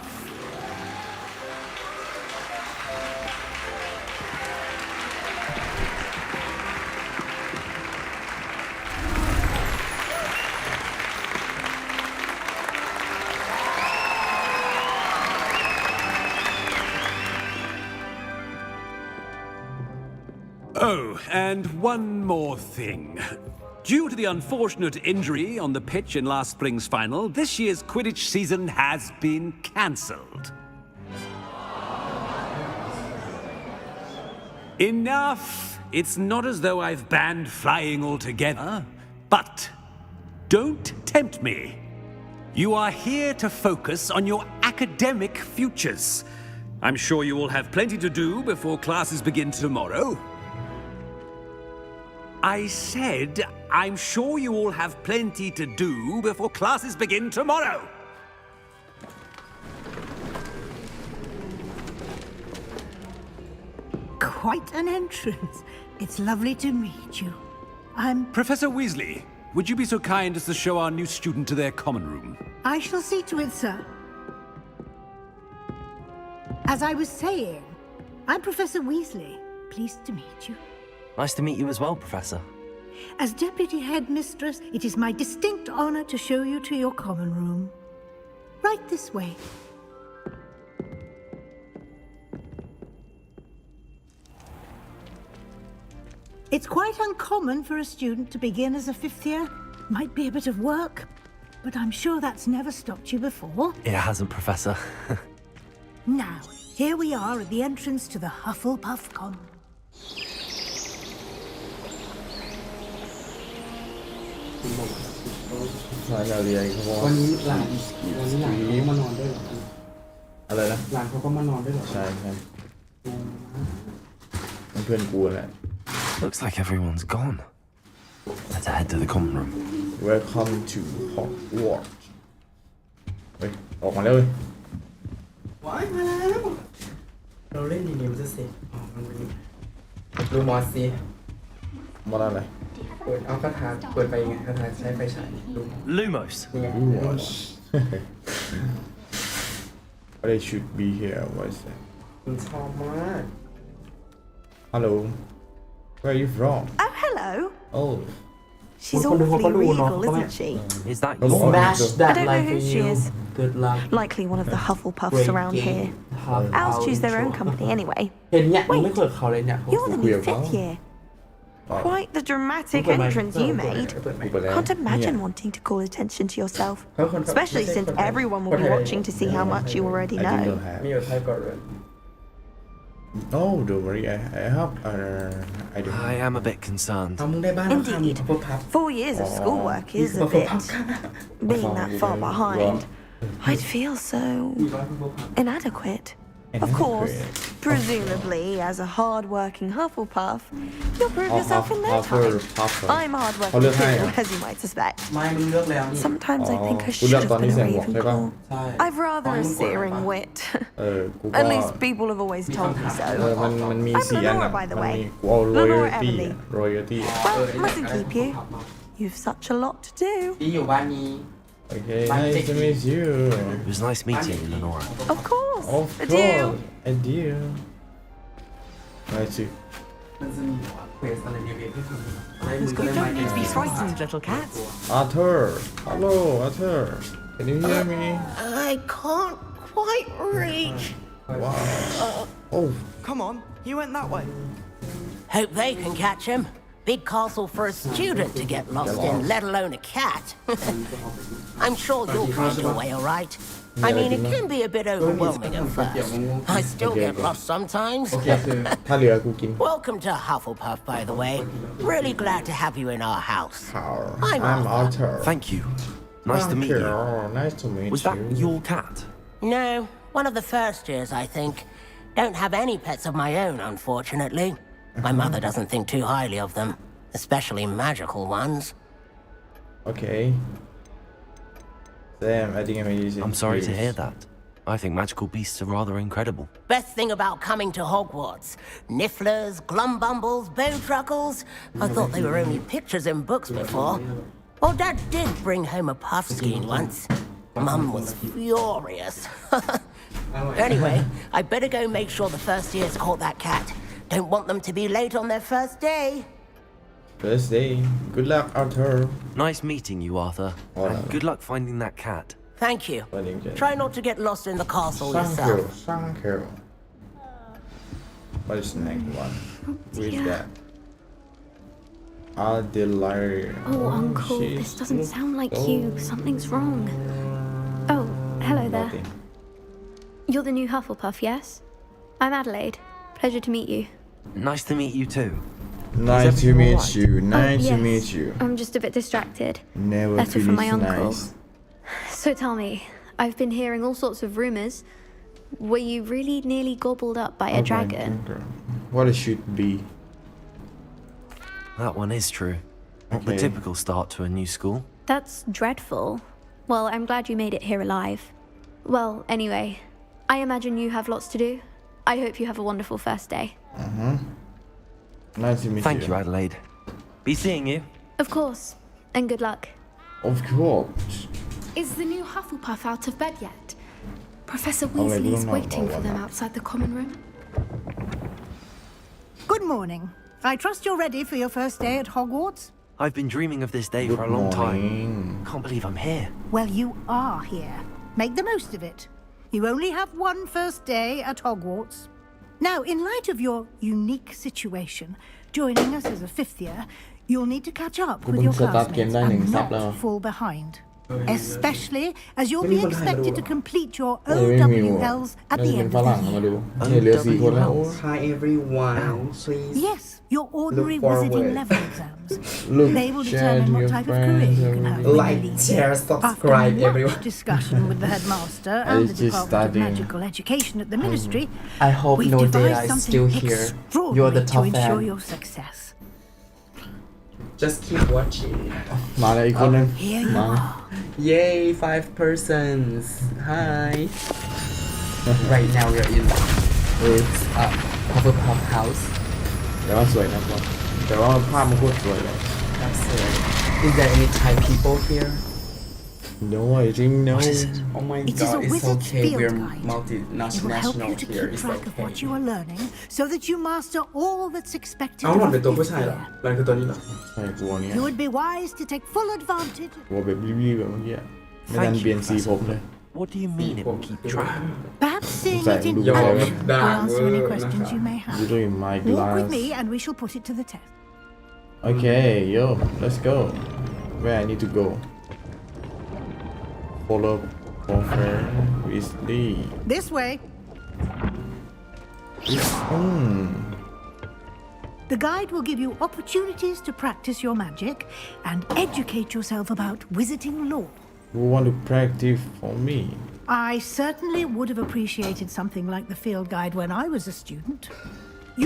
Oh, and one more thing. Due to the unfortunate injury on the pitch in last spring's final, this year's Quidditch season has been cancelled. Enough! It's not as though I've banned flying altogether, but don't tempt me. You are here to focus on your academic futures. I'm sure you will have plenty to do before classes begin tomorrow. I said, I'm sure you all have plenty to do before classes begin tomorrow. Quite an entrance. It's lovely to meet you. Professor Weasley, would you be so kind as to show our new student to their common room? I shall see to it, sir. As I was saying, I'm Professor Weasley. Pleased to meet you. Nice to meet you as well, Professor. As Deputy Headmistress, it is my distinct honor to show you to your common room. Right this way. It's quite uncommon for a student to begin as a 5th year. Might be a bit of work, but I'm sure that's never stopped you before. It hasn't, Professor. Now, here we are at the entrance to the Hufflepuff Common. มาเราเรียนเขาบอก วันนี้หลานเขามานอนด้วยเหรอ อะไรนะ หลานเขาก็มานอนด้วยเหรอ ใช่ใช่เพื่อนกูแหละ Looks like everyone's gone. Let's head to the common room. Welcome to Hogwarts เฮ้ยออกมาแล้วเว้ย ว้ายมาแล้วเราเล่นดีๆมันจะเสร็จอ๋อมันเป็นดูมอสซี มาแล้วอะไร เปิดเอาคาถาเปิดไปไงคาถาใช้ไฟฉายดู Lumos. นี่ไง What? They should be here. What is that? คุณชอบมาก Hello. Where are you from? Oh, hello. Oh. She's awfully regal, isn't she? Is that Come your on. Smash I that don't know life who for she you is. Good luck Likely one of the Hufflepuffs Great around game. here. Owls choose their own company anyway. เห็นเนี่ยยังไม่เคยเขาเลยเนี่ยเขา You're the new 5th year. Quite the dramatic entrance you made. Can't imagine wanting to call attention to yourself. Especially since everyone will be watching to see how much you already I didn't know. have. มีอยู่ไทยก่อนเลย No, don't worry. I have. I don't. I am a bit concerned. เอามึงได้บ้านแล้วค่ะมี Indeed. Hufflepuff Four years of schoolwork is a bit... being that far behind. I'd feel so... inadequate. Of course, presumably, as a hard-working Hufflepuff, you'll prove yourself in no time. I'm hard-working too, as you might suspect. ไม่มึงเลือกแล้วนี่ Sometimes I think I should have been a Ravenclaw. I've rather a searing wit. กูก็ At least people have always told me so. มันมี I'm 4 อัน Lenora, อ่ะ by the มัน way. มีกูเอา Lenora royalty Everly. อะ royalty Well, mustn't keep you. You've such a lot to do. ที่อยู่บ้านนี้ Okay, nice to meet you. It was nice meeting you, Lenora. Of course. Of Adieu. course, I do. Nice to. มันจะมีเควสอะไรในเว็บให้ทำได้มึง You ก็ได้ don't need to be frightened, little cat. Arthur, hello, Arthur. Can you hear me? I can't quite reach. Wow. Oh, Come on, he went that way. Hope they can catch him. Big castle for a student to get lost in, let alone a cat. I'm sure you'll find your way all right. I mean, it can be a bit overwhelming at first. I still get lost sometimes. ถ้าเหลือกูกิน Welcome to Hufflepuff, by the way. Really glad to have you in our house. I'm I'm Arthur. Thank you. Nice to meet you. Nice to meet Was that you. your cat? No, one of the first years, I think. Don't have any pets of my own, unfortunately. My mother doesn't think too highly of them, especially magical ones. Okay. Damn, I think I'm using. I'm sorry to hear that. I think magical beasts are rather incredible. Best thing about coming to Hogwarts. Nifflers, glumbumbles, bowtruckles. I thought they were only pictures in books before. Well, Dad did bring home a puffskein once. Mum was furious. Anyway, I better go make sure the first years caught that cat. Don't want them to be late on their first day. First day. Good luck, Arthur. Nice meeting you, Arthur. And good luck finding that cat. Thank you. Try not to get lost in the castle yourself. Thank you. What is the next one? Who is that? Adelaide. Oh, Uncle, this doesn't sound like you. Something's wrong. Oh, hello there. Nothing. You're the new Hufflepuff, yes? I'm Adelaide. Pleasure to meet you. Nice to meet you too. Nice to meet you. Nice to yes. meet you. I'm just a bit distracted. Never Letter from my feels uncle. nice. So tell me, I've been hearing all sorts of rumors. Were you really nearly gobbled up by a dragon? What it should be. that one is true. Not the typical start to a new school. That's dreadful. Well, I'm glad you made it here alive. Well, anyway, I imagine you have lots to do. I hope you have a wonderful first day. Nice to meet Thank you, Adelaide. Be seeing you. Of course, and good luck. Of course. Is the new Hufflepuff out of bed yet? Professor Weasley is waiting for them outside the common room. Good morning. I trust you're ready for your first day at Hogwarts? I've been dreaming of this day for a long time. Can't believe I'm here. Well, you are here. Make the most of it. You only have one first day at Hogwarts. Now, in light of your unique situation, joining us as a fifth year, you'll need to catch up with your classmates and not fall behind. Especially as you'll be expected to complete your OWLs at the end of the year. Hi everyone, please. Yes, your ordinary look wizarding forward. level exams. Look, They will share determine your what type of career you can have when Like, you leave. share, subscribe, After everyone. much discussion with the headmaster and the just Department of studying. Magical Education at the Ministry, I hope we've no day devised I something still here. You're the extraordinary to top ensure fan. your success. Just keep watching. มาเลยอีกคนนึง Here you มา are. Yay, 5 persons. Hi. Right now we're in Hufflepuff house. แต่ว่าสวยนะครับแต่ว่าภาพมันโคตรสวยเลย That's it. Is there any Thai people here? No, I think no. Oh my It is a god, it's wizard's okay. field We're guide. It will help multinational you to here. keep It's track of okay. what you are learning so that you master all that's expected เอาหล่อน of เป็นตัวผู้ fifth ชายเหรอ year. หล่อนคือตัวนี้เหรอ ใช่กลัวเนี้ย You would be wise to take full advantage. กลัวแบบรีบๆแบบเมื่อกี้อะไม่ทันเปลี่ยนสีผมเลย What do you mean it will keep track? Perhaps seeing Sorry, it in do action it. will answer any questions you may have. Literally in my Walk with glass. me and we shall put it to the test. Okay, yo, let's go. Where I need to go? Follow Professor Weasley. This way. The guide will give you opportunities to practice your magic and educate yourself about wizarding lore. Who want to practice for me? I certainly would have appreciated something like the field guide when I was a student.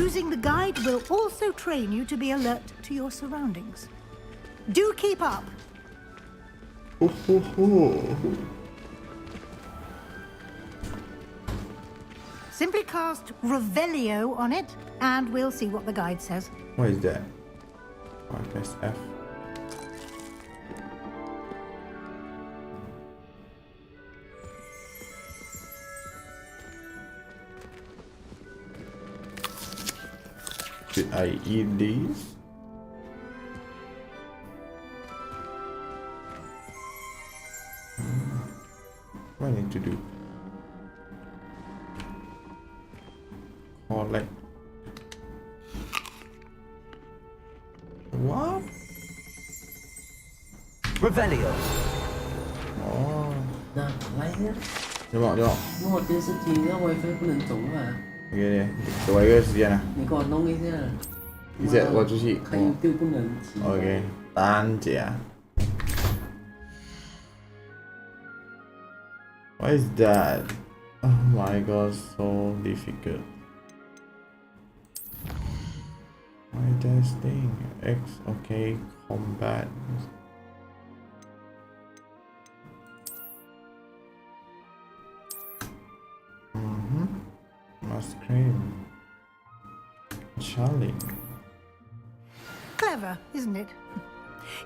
Using the guide will also train you to be alert to your surroundings. Do keep up. Simply cast Revelio on it, and we'll see what the guide says. What is that? I press F. Should I eat these? What do I need to do? Collect. What? Revelio. Oh. 那来呀， Được rồi, được rồi. 我电视机那 WiFi 不能走啊， Ok, đi. Chờ cái thời gian à? 你给我弄一下。一下我出去。开 YouTube 不能骑。 Ok, tan trẻ. What is that? Oh my god, so difficult. Why this thing? X, okay, combat. Must cream. Charlie. Clever, isn't it?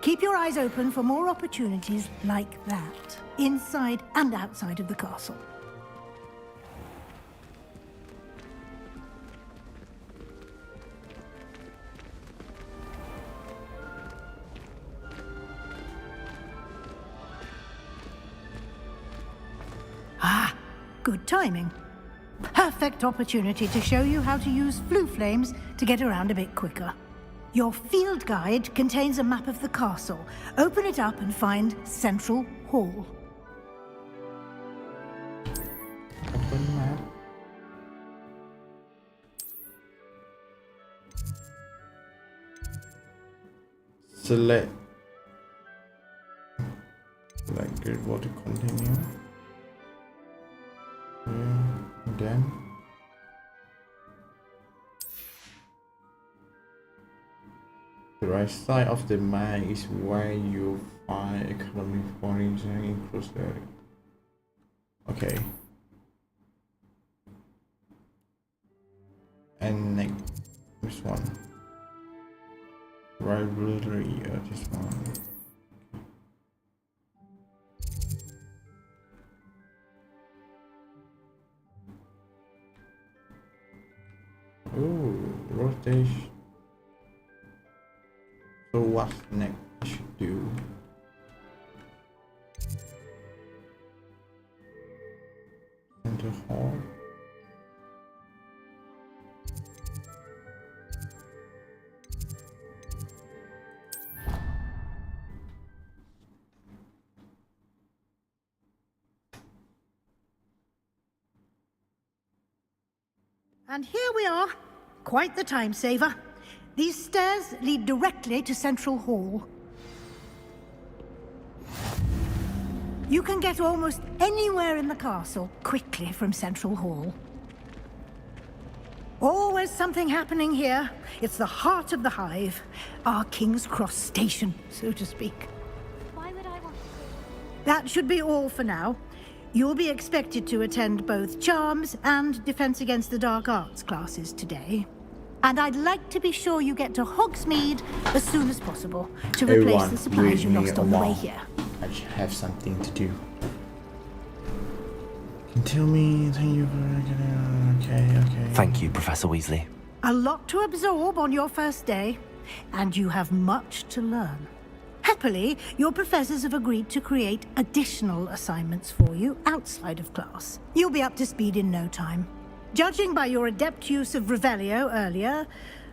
Keep your eyes open for more opportunities like that, inside and outside of the castle. Ah, good timing. Perfect opportunity to show you how to use flue flames to get around a bit quicker. Your field guide contains a map of the castle. Open it up and find Central Hall. Open map. Select. Select grid water continue. Then. The right side of the map is where you find economic points and includes the... Okay. And next, this one. Rivalry, this one. Ooh, rotation. So what's next I should do? Center hall. And here we are. Quite the time saver. These stairs lead directly to Central Hall. You can get almost anywhere in the castle quickly from Central Hall. Always something happening here. It's the heart of the hive. Our King's Cross station, so to speak. Why would I want to? That should be all for now. You'll be expected to attend both Charms and Defense Against the Dark Arts classes today. And I'd like to be sure you get to Hogsmeade as soon as possible to replace Everyone, the supplies you leave me lost on the way alone. here. I should have something to do. Can tell me, thank you for... Okay. Thank you, Professor Weasley. A lot to absorb on your first day, and you have much to learn. Happily, your professors have agreed to create additional assignments for you outside of class. You'll be up to speed in no time. Judging by your adept use of Revelio earlier,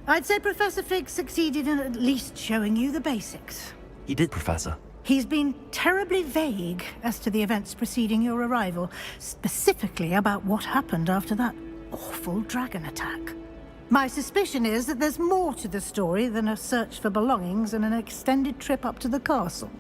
I'd say Professor Fig succeeded in at least showing you the basics. He did, Professor. He's been terribly vague as to the events preceding your arrival, specifically about what happened after that awful dragon attack. My suspicion is that there's more to the story than a search for belongings and an extended trip up to the castle.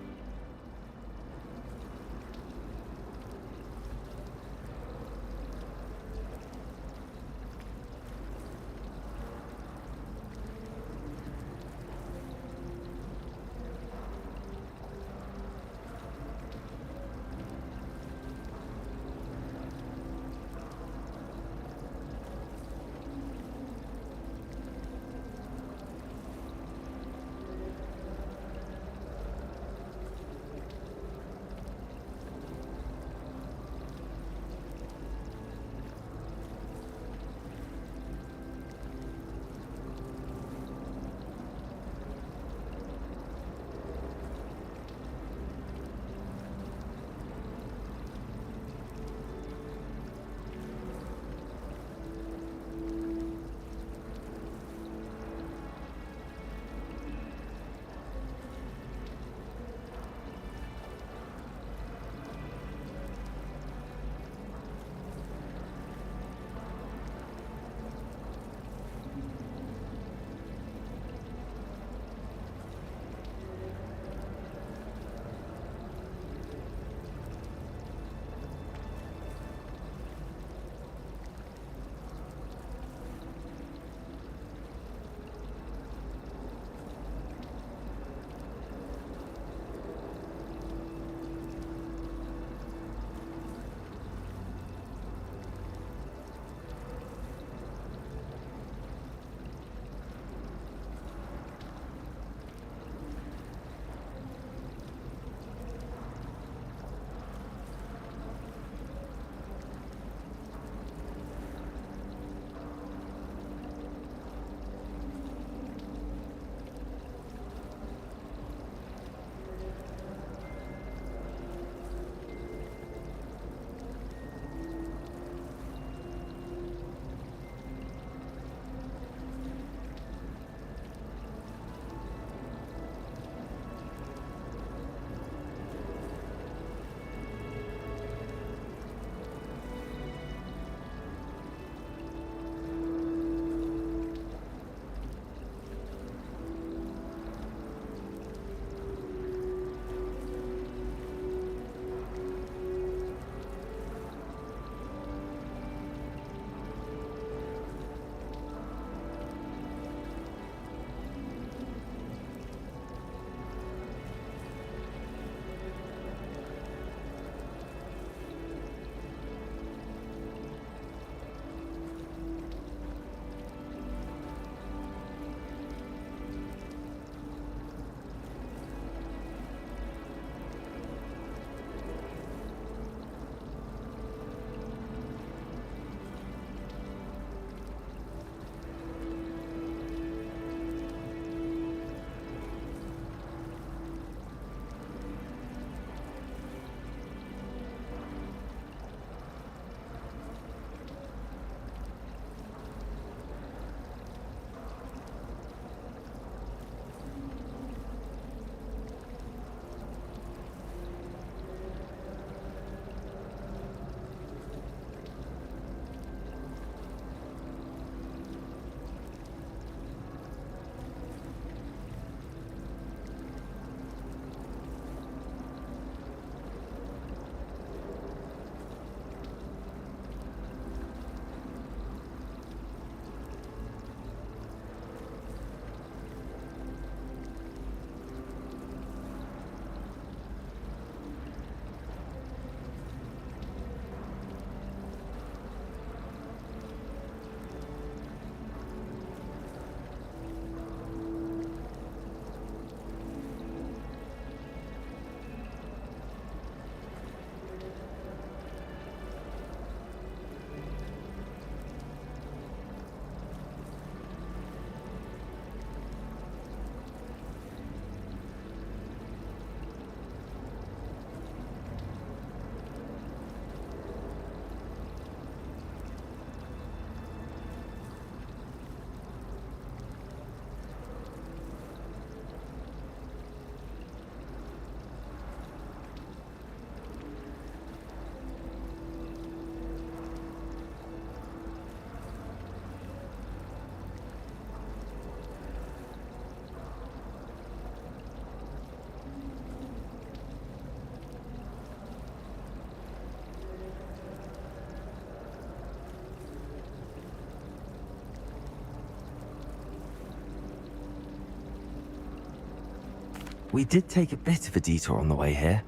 We did take a bit of a detour on the way here.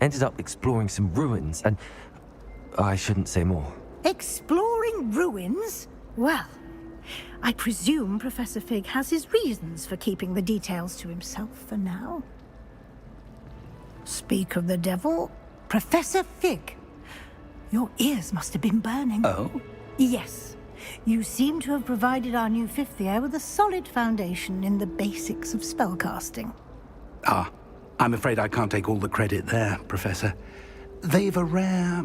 Ended up exploring some ruins, and I shouldn't say more. Exploring ruins? Well, I presume Professor Fig has his reasons for keeping the details to himself for now. Speak of the devil, Professor Fig. Your ears must have been burning. Oh? Yes. You seem to have provided our new fifth year with a solid foundation in the basics of spellcasting. Ah, I'm afraid I can't take all the credit there, Professor. They've a rare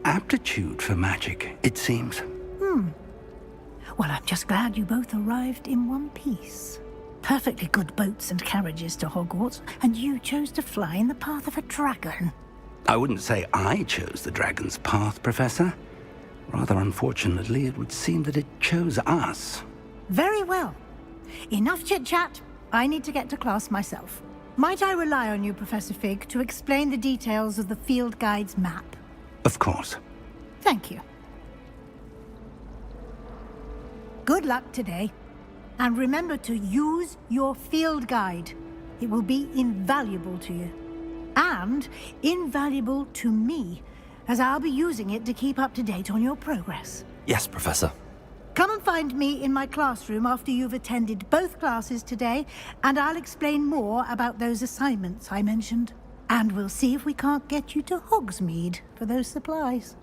aptitude for magic, it seems. Well, I'm just glad you both arrived in one piece. Perfectly good boats and carriages to Hogwarts, and you chose to fly in the path of a dragon. I wouldn't say I chose the dragon's path, Professor. Rather unfortunately, it would seem that it chose us. Very well. Enough chit-chat. I need to get to class myself. Might I rely on you, Professor Fig, to explain the details of the field guide's map? Of course. Thank you. Good luck today. And remember to use your field guide. It will be invaluable to you. And invaluable to me, as I'll be using it to keep up to date on your progress. Yes, Professor. Come and find me in my classroom after you've attended both classes today, and I'll explain more about those assignments I mentioned. And we'll see if we can't get you to Hogsmeade for those supplies.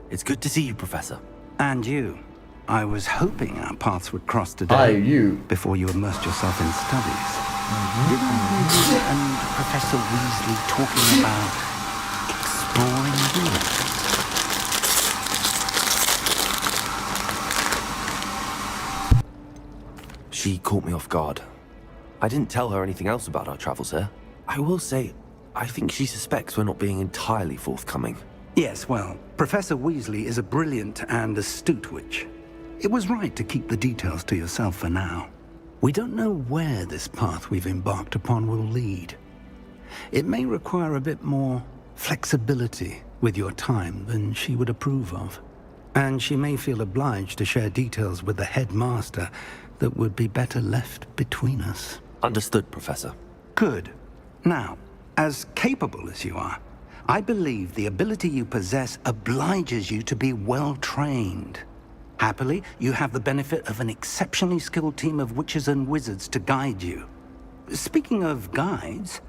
It's good to see you, Professor. And you. I was hoping our paths would cross today. Before you immersed yourself in studies. Did I hear you and Professor Weasley talking about exploring the She caught me off guard. I didn't tell her anything else about our travels here. I will say, I think she suspects we're not being entirely forthcoming. Yes, well, Professor Weasley is a brilliant and astute witch. It was right to keep the details to yourself for now. We don't know where this path we've embarked upon will lead. It may require a bit more flexibility with your time than she would approve of. And she may feel obliged to share details with the headmaster that would be better left between us. Understood, Professor. Good. Now, as capable as you are, I believe the ability you possess obliges you to be well trained. Happily, you have the benefit of an exceptionally skilled team of witches and wizards to guide you. Speaking of guides,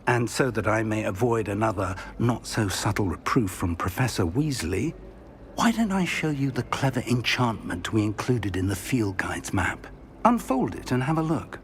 and so that I may avoid another not-so-subtle reproof from Professor Weasley, why don't I show you the clever enchantment we included in the field guide's map? Unfold it and have a look.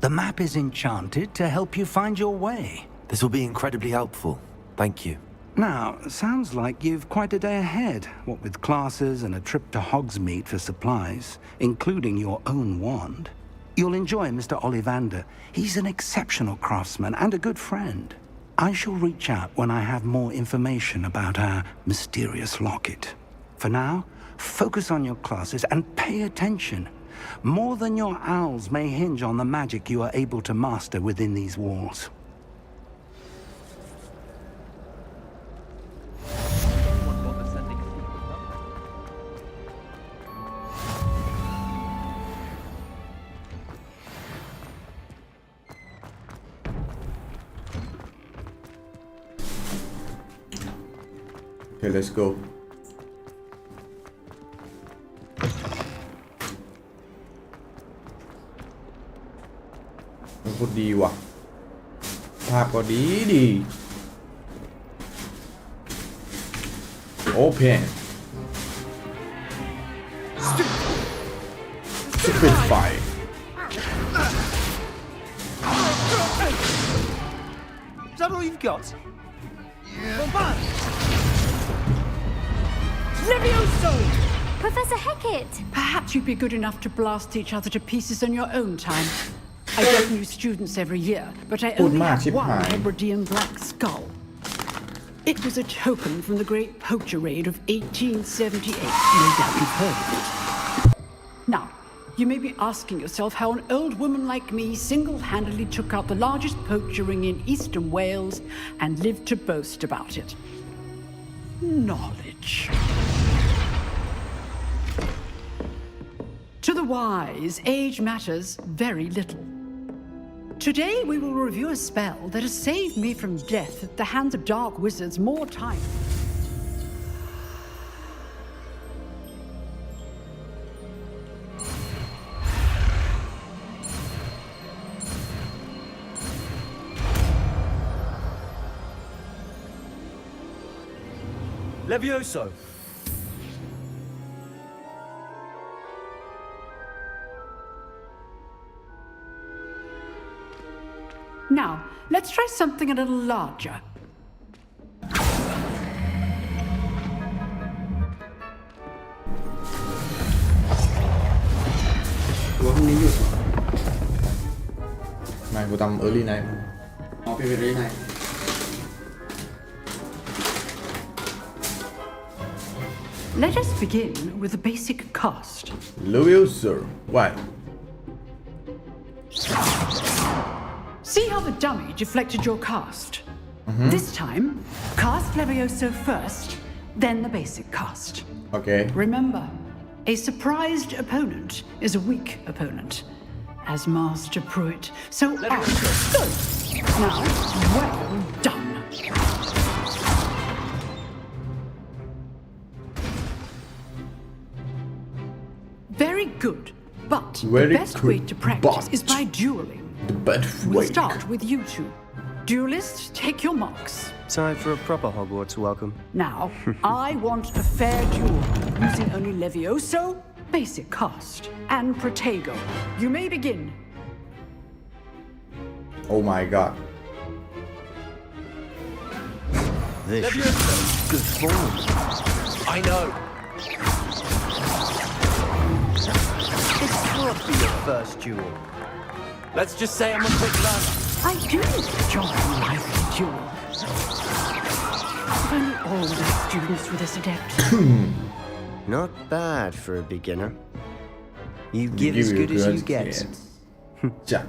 The map is enchanted to help you find your way. This will be incredibly helpful. Thank you. Now, sounds like you've quite a day ahead, what with classes and a trip to Hogsmeade for supplies, including your own wand. You'll enjoy Mr. Ollivander. He's an exceptional craftsman and a good friend. I shall reach out when I have more information about our mysterious locket. For now, focus on your classes and pay attention. More than your owls may hinge on the magic you are able to master within these walls. Okay, let's go. Nóพูดดีว่ะภาพก็ดีดี Open Stupid fight. Is that all you've got? Bombard! Levioso! Professor Hecat! Perhaps you'd be good enough to blast each other to pieces in your own time. I get new students every year, but I only have one Hebridean black skull. It was a token from the Great Poacher Raid of 1878. No doubt you've heard of it. Now, you may be asking yourself how an old woman like me single-handedly took out the largest poacher ring in eastern Wales and lived to boast about it. Knowledge. To the wise, age matters very little. Today we will review a spell that has saved me from death at the hands of dark wizards more times. Levioso! Now, let's try something a little larger. Này, cô tầm early này. Early này. Let us begin with the basic cast. Levioso. Why? See how the dummy deflected your cast? This time, cast Levioso first, then the basic cast. Okay. Remember, a surprised opponent is a weak opponent. as Master Pruitt. So good. Now, well done. Very good. But the best way to practice is by dueling. We'll start with you two. Duelists, take your marks. Time for a proper Hogwarts welcome. Now, I want a fair duel, using only Levioso, basic cast, and Protego. You may begin. Oh my god. This is good form. I know. This can't be your first duel. Let's just say I'm a quick learner. I do enjoy lively duels. If only all the students were this adept. Not bad for a beginner. You give as good as you get. Jack.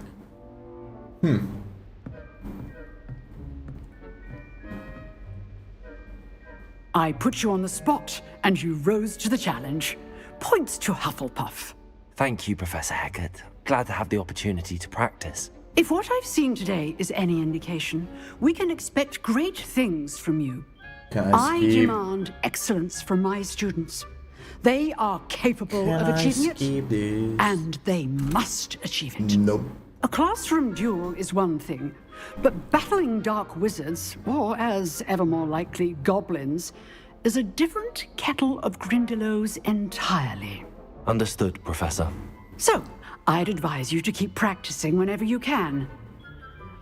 I put you on the spot, and you rose to the challenge. Points to Hufflepuff. Thank you, Professor Hecat. Glad to have the opportunity to practice. If what I've seen today is any indication, we can expect great things from you. I demand excellence from my students. They are capable of achieving it, and they must achieve it. Nope. A classroom duel is one thing, but battling dark wizards, or as ever more likely, goblins, is a different kettle of Grindylows entirely. Understood, Professor. So, I'd advise you to keep practicing whenever you can.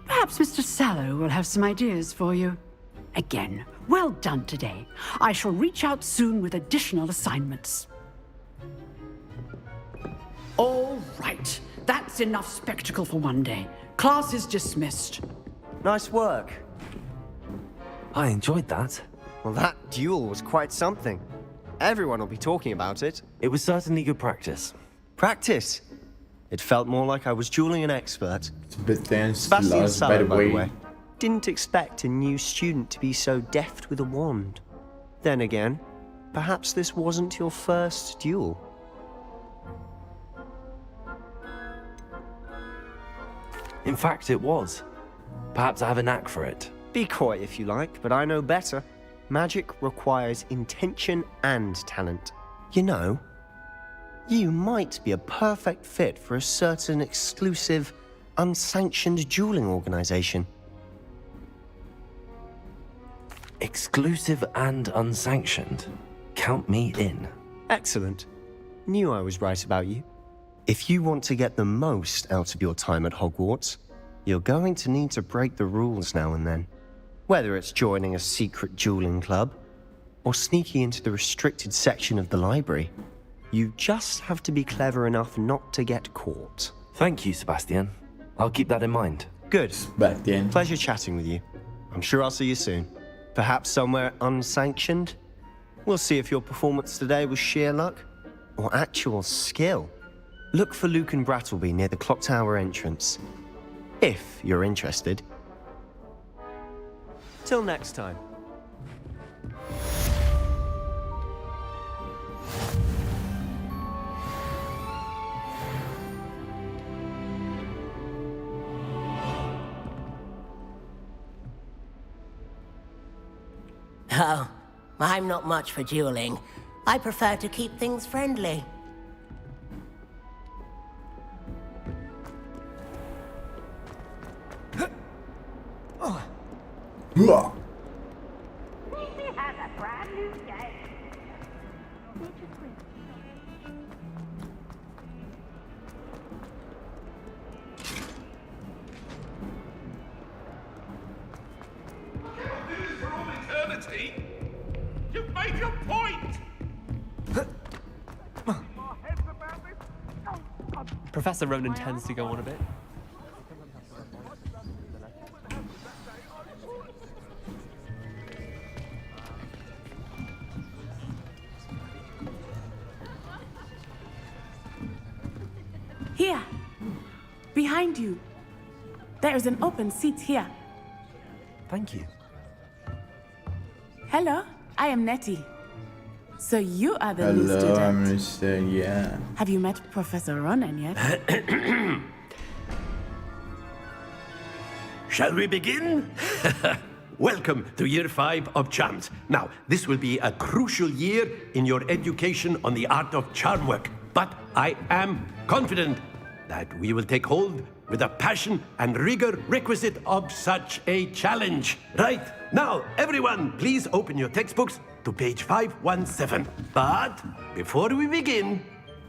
Perhaps Mr. Sallow will have some ideas for you. Again, well done today. I shall reach out soon with additional assignments. All right. That's enough spectacle for one day. Class is dismissed. Nice work. I enjoyed that. Well, that duel was quite something. Everyone will be talking about it. It was certainly good practice. Practice? It felt more like I was dueling an expert. It's a bit dense. Sebastian Sallow, by the way. Didn't expect a new student to be so deft with a wand. Then again, perhaps this wasn't your first duel. In fact, it was. Perhaps I have a knack for it. Be coy if you like, but I know better. Magic requires intention and talent. You know, you might be a perfect fit for a certain exclusive, unsanctioned dueling organization. Exclusive and unsanctioned? Count me in. Excellent. Knew I was right about you. If you want to get the most out of your time at Hogwarts, you're going to need to break the rules now and then. Whether it's joining a secret dueling club, or sneaking into the restricted section of the library, you just have to be clever enough not to get caught. Thank you, Sebastian. I'll keep that in mind. Good. Sebastian. Pleasure chatting with you. I'm sure I'll see you soon. Perhaps somewhere unsanctioned? We'll see if your performance today was sheer luck, or actual skill. Look for Luke and Brattleby near the clock tower entrance, if you're interested. Till next time. Oh, I'm not much for dueling. I prefer to keep things friendly. You've made your point! Professor Ronan tends to go on a bit. Here, behind you. There is an open seat here. Thank you. Hello, I am Nettie. So you are the new Hello, student. I'm Mr. Yeah. Have you met Professor Ronan yet? Shall we begin? Welcome to Year 5 of Charms. Now, this will be a crucial year in your education on the art of charm work. But I am confident that we will take hold with the passion and rigor requisite of such a challenge. Right, now, everyone, please open your textbooks to page 517. But before we begin,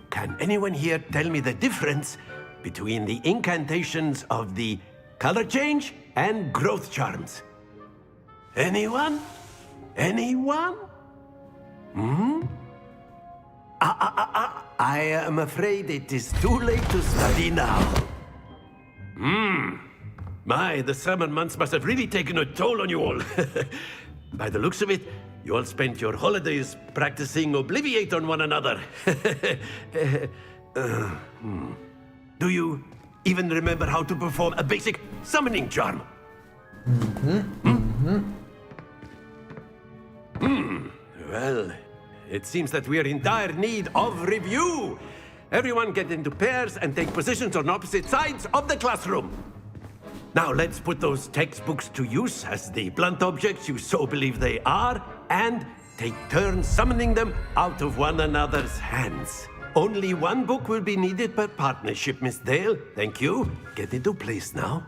can anyone here tell me the difference between the incantations of the color change and growth charms? Anyone? Anyone? I am afraid it is too late to study now. My, the summer months must have really taken a toll on you all. By the looks of it, you all spent your holidays practicing Obliviate on one another. Do you even remember how to perform a basic summoning charm? Well, it seems that we are in dire need of review. Everyone get into pairs and take positions on opposite sides of the classroom. Now let's put those textbooks to use as the blunt objects you so believe they are, and take turns summoning them out of one another's hands. Only one book will be needed per partnership, Miss Dale. Thank you. Get into place now.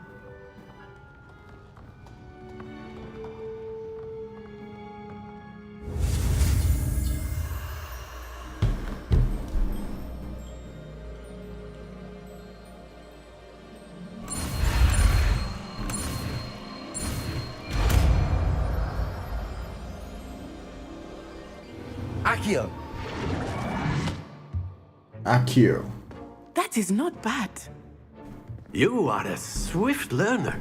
Accio. Accio. That is not bad. You are a swift learner.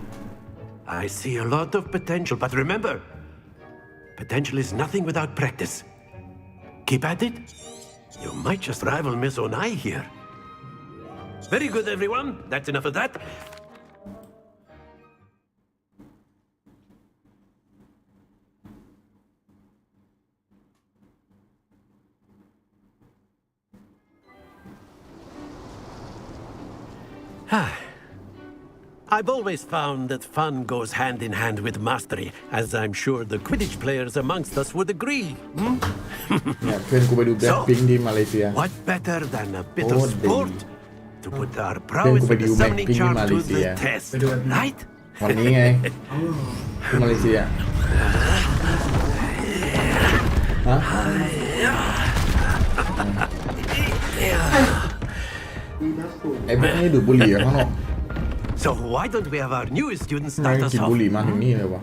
I see a lot of potential, but remember, potential is nothing without practice. Keep at it. You might just rival Miss Onai here. Very good, everyone. That's enough of that. I've always found that fun goes hand in hand with mastery, as I'm sure the Quidditch players amongst us would agree. เนี่ยเพื่อนกูไปดูแบล็คพิงค์ที่มาเลเซีย What better than a bit of Oh, sport to put our เพื่อน prowess กูไป with ดู the แบล็ค summoning พิงค์ที่ charm มาเล to เซีย the test, right? วันนี้ไงที่มาเลเซียฮะ ไอ้พวกนี้ดูดบุหรี่ข้างนอก So why don't we have our newest students ทำไม start us กิน off? บุหรี่มาถึงนี่เลยวะ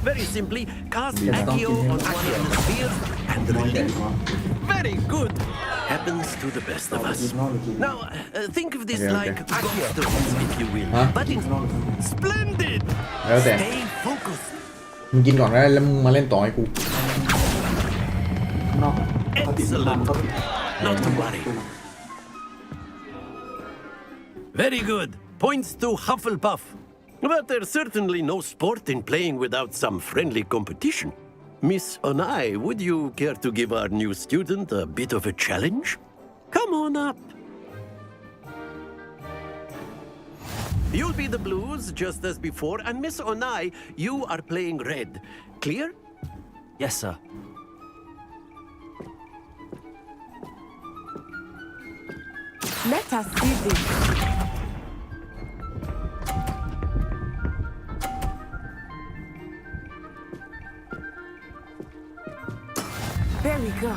Very simply, cast Accio on one of the spheres and release. Very good. Happens to the best of us. Now, think of this like gobstones, if you will. But in splendid. แล้วแต่ Stay focused. มึงกินก่อนได้แล้วมึงมาเล่นต่อให้กู Excellent. Not to worry. Very good. Points to Hufflepuff. But there's certainly no sport in playing without some friendly competition. Miss Onai, would you care to give our new student a bit of a challenge? Come on up. You'll be the blues just as before, and Miss Onai, you are playing red. Clear? Yes, sir. Let us see this. There we go.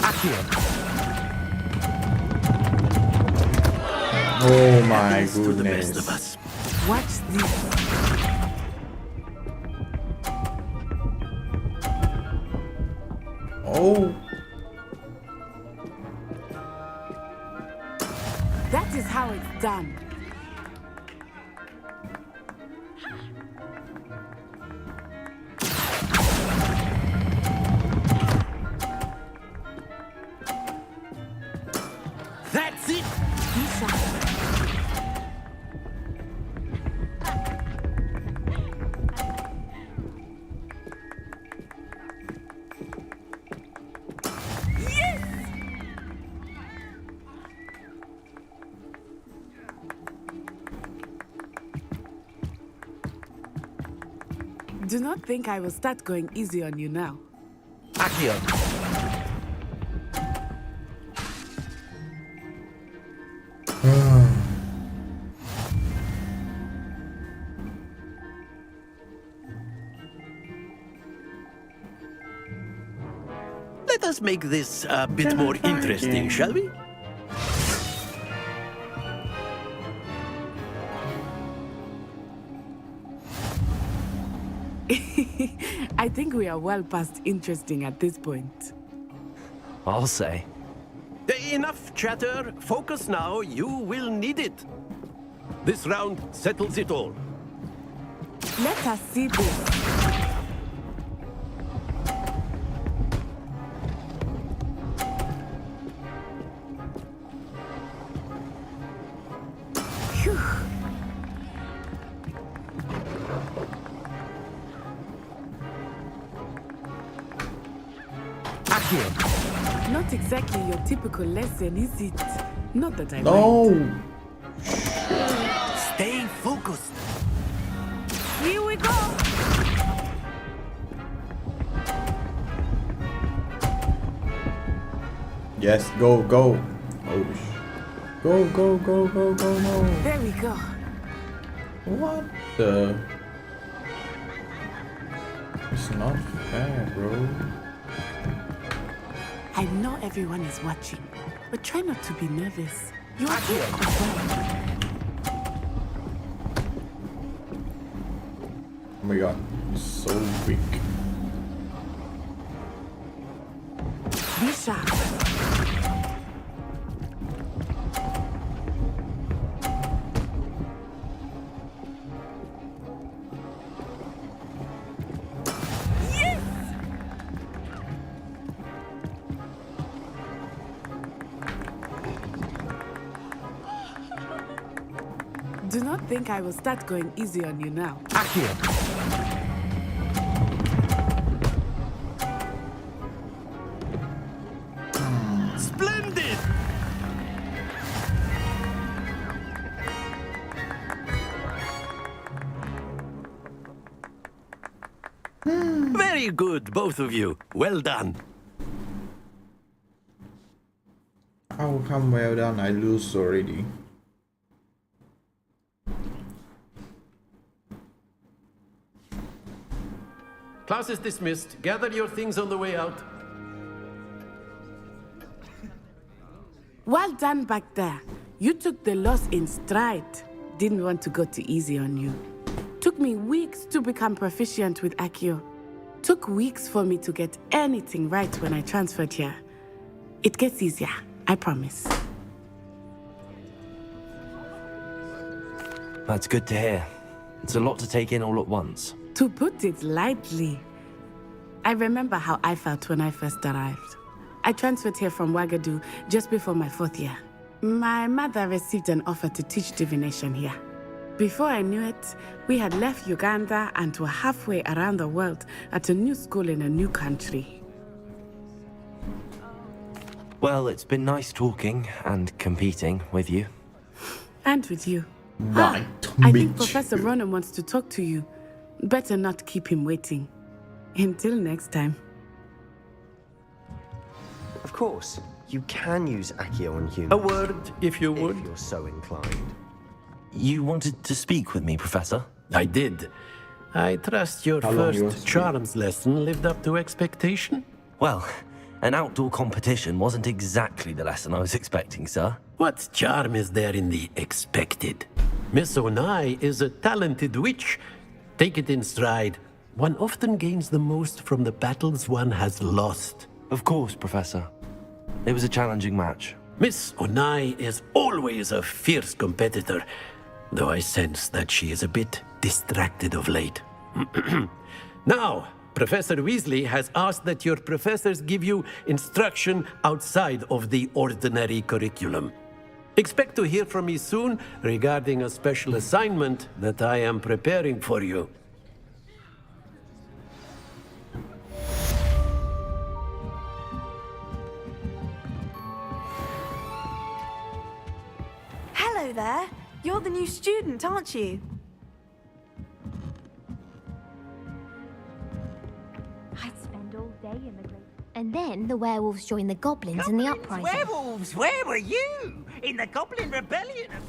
Accio. Oh my To the best of goodness us. Watch this. Oh That is how it's done. That's it. Do not think I will start going easy on you now. Accio. Let us make this a bit more interesting, shall we? I think we are well past interesting at this point. I'll say. Enough chatter. Focus now. You will need it. This round settles it all. Let us see this. Phew. Not exactly your typical lesson, is it? Not that I mind. Stay focused. Here we go. Yes, go, go. Oh, go, go, go, go, go, no. There we go. What the? It's not fair, bro. I know everyone is watching, but try not to be nervous. You are here. Oh my god, so weak. Be sharp. Do not think I will start going easy on you now. Accio. Splendid! Very good, both of you. Well done. How come well done? I lose already. Class is dismissed. Gather your things on the way out. Well done back there. You took the loss in stride. Didn't want to go too easy on you. Took me weeks to become proficient with Accio. Took weeks for me to get anything right when I transferred here. It gets easier, I promise. That's good to hear. It's a lot to take in all at once. To put it lightly, I remember how I felt when I first arrived. I transferred here from Ouagadougou just before my 4th year. My mother received an offer to teach divination here. Before I knew it, we had left Uganda and were halfway around the world at a new school in a new country. Well, it's been nice talking and competing with you. And with you. Right. I think Professor Ronan wants to talk to you. Better not keep him waiting. Until next time. Of course, you can use Accio on humans. A word, if you would. If you're so inclined. You wanted to speak with me, Professor? I did. I trust your first charms lesson lived up to expectation? Well, an outdoor competition wasn't exactly the lesson I was expecting, sir. What charm is there in the expected? Miss Onai is a talented witch. Take it in stride. One often gains the most from the battles one has lost. Of course, Professor. It was a challenging match. Miss Onai is always a fierce competitor, though I sense that she is a bit distracted of late. Now, Professor Weasley has asked that your professors give you instruction outside of the ordinary curriculum. Expect to hear from me soon regarding a special assignment that I am preparing for you. Hello there. You're the new student, aren't you? all day in the great. And then the werewolves joined the goblins in the uprising. Werewolves, where were you? In the Goblin Rebellion of...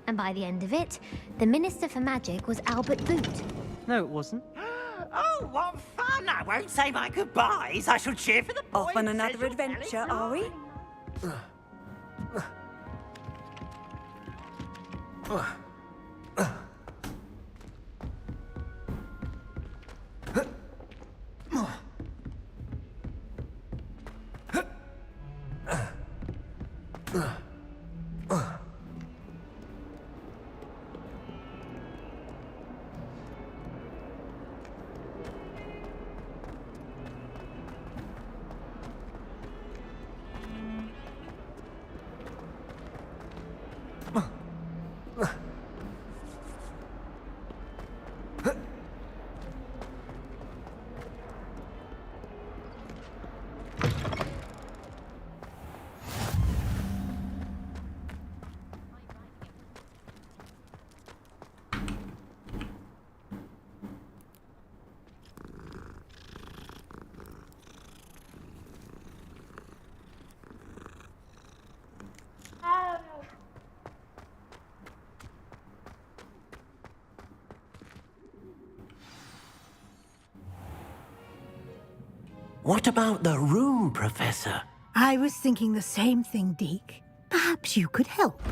And by the end of it, the Minister for Magic was Albert Boot. No, it wasn't. Oh, what fun! I won't say my goodbyes. I shall cheer for the boys. Off on another adventure, are we? What about the room, Professor? I was thinking the same thing, Deke. Perhaps you could help.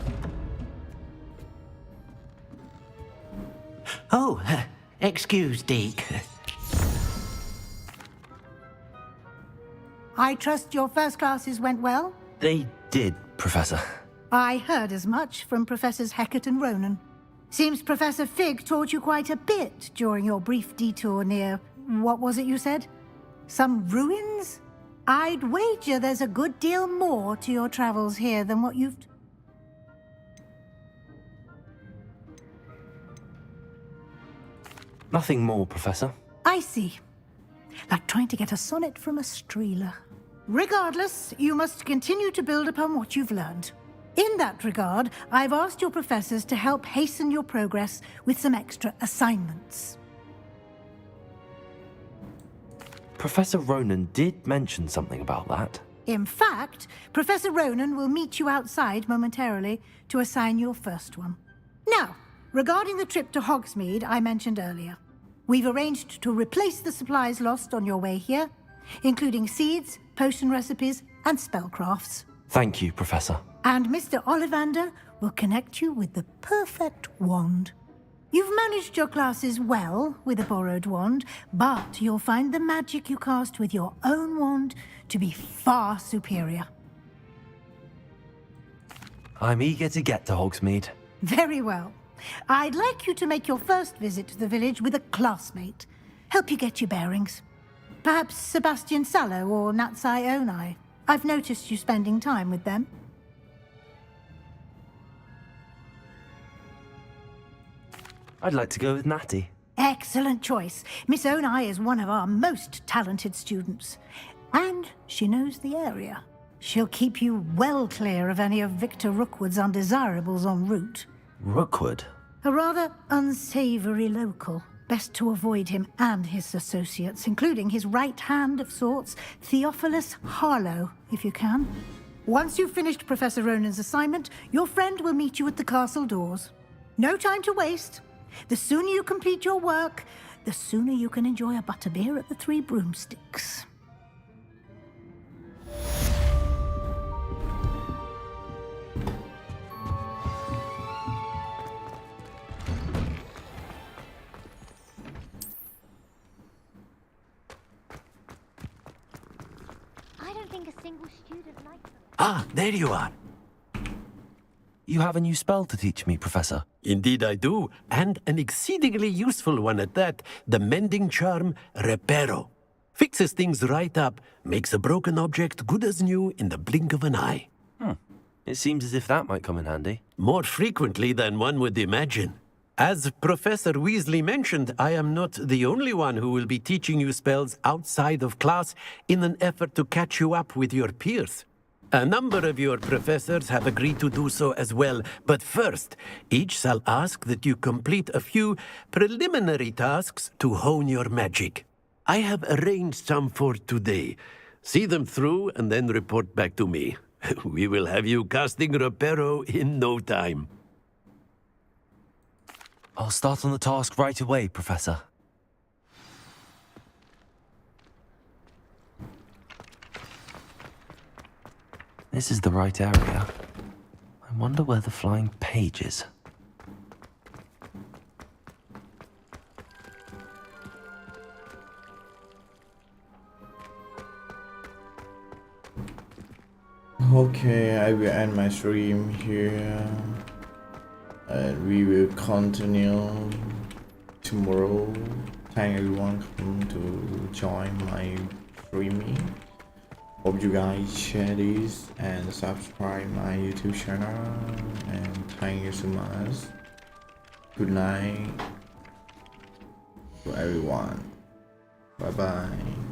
Oh, excuse, Deke. I trust your first classes went well? They did, Professor. I heard as much from Professors Hecat and Ronan. Seems Professor Fig taught you quite a bit during your brief detour near... what was it you said? Some ruins? I'd wager there's a good deal more to your travels here than what you've... Nothing more, Professor. I see. Like trying to get a sonnet from a streeler. Regardless, you must continue to build upon what you've learned. In that regard, I've asked your professors to help hasten your progress with some extra assignments. Professor Ronan did mention something about that. In fact, Professor Ronan will meet you outside momentarily to assign your first one. Now, regarding the trip to Hogsmeade I mentioned earlier, we've arranged to replace the supplies lost on your way here, including seeds, potion recipes, and spellcrafts. Thank you, Professor. And Mr. Ollivander will connect you with the perfect wand. You've managed your classes well with a borrowed wand, but you'll find the magic you cast with your own wand to be far superior. I'm eager to get to Hogsmeade. Very well. I'd like you to make your first visit to the village with a classmate. Help you get your bearings. Perhaps Sebastian Sallow or Natsai Onai. I've noticed you spending time with them. I'd like to go with Natty. Excellent choice. Miss Onai is one of our most talented students. And she knows the area. She'll keep you well clear of any of Victor Rookwood's undesirables en route. Rookwood? A rather unsavory local. Best to avoid him and his associates, including his right hand of sorts, Theophilus Harlow, if you can. Once you've finished Professor Ronan's assignment, your friend will meet you at the castle doors. No time to waste. The sooner you complete your work, the sooner you can enjoy a butterbeer at the Three Broomsticks. I don't think a single student likes them. Ah, there you are. You have a new spell to teach me, Professor. Indeed I do, and an exceedingly useful one at that, the mending charm Reparo. Fixes things right up, makes a broken object good as new in the blink of an eye. It seems as if that might come in handy. More frequently than one would imagine. As Professor Weasley mentioned, I am not the only one who will be teaching you spells outside of class in an effort to catch you up with your peers. A number of your professors have agreed to do so as well, but first, each shall ask that you complete a few preliminary tasks to hone your magic. I have arranged some for today. See them through and then report back to me. We will have you casting Reparo in no time. I'll start on the task right away, Professor. This is the right area. I wonder where the flying page is. Okay, I will end my stream here. And we will continue tomorrow. Thank everyone come to join my streaming. Hope you guys share this and subscribe my YouTube channel, and thank you so much. Good night to everyone. Bye bye.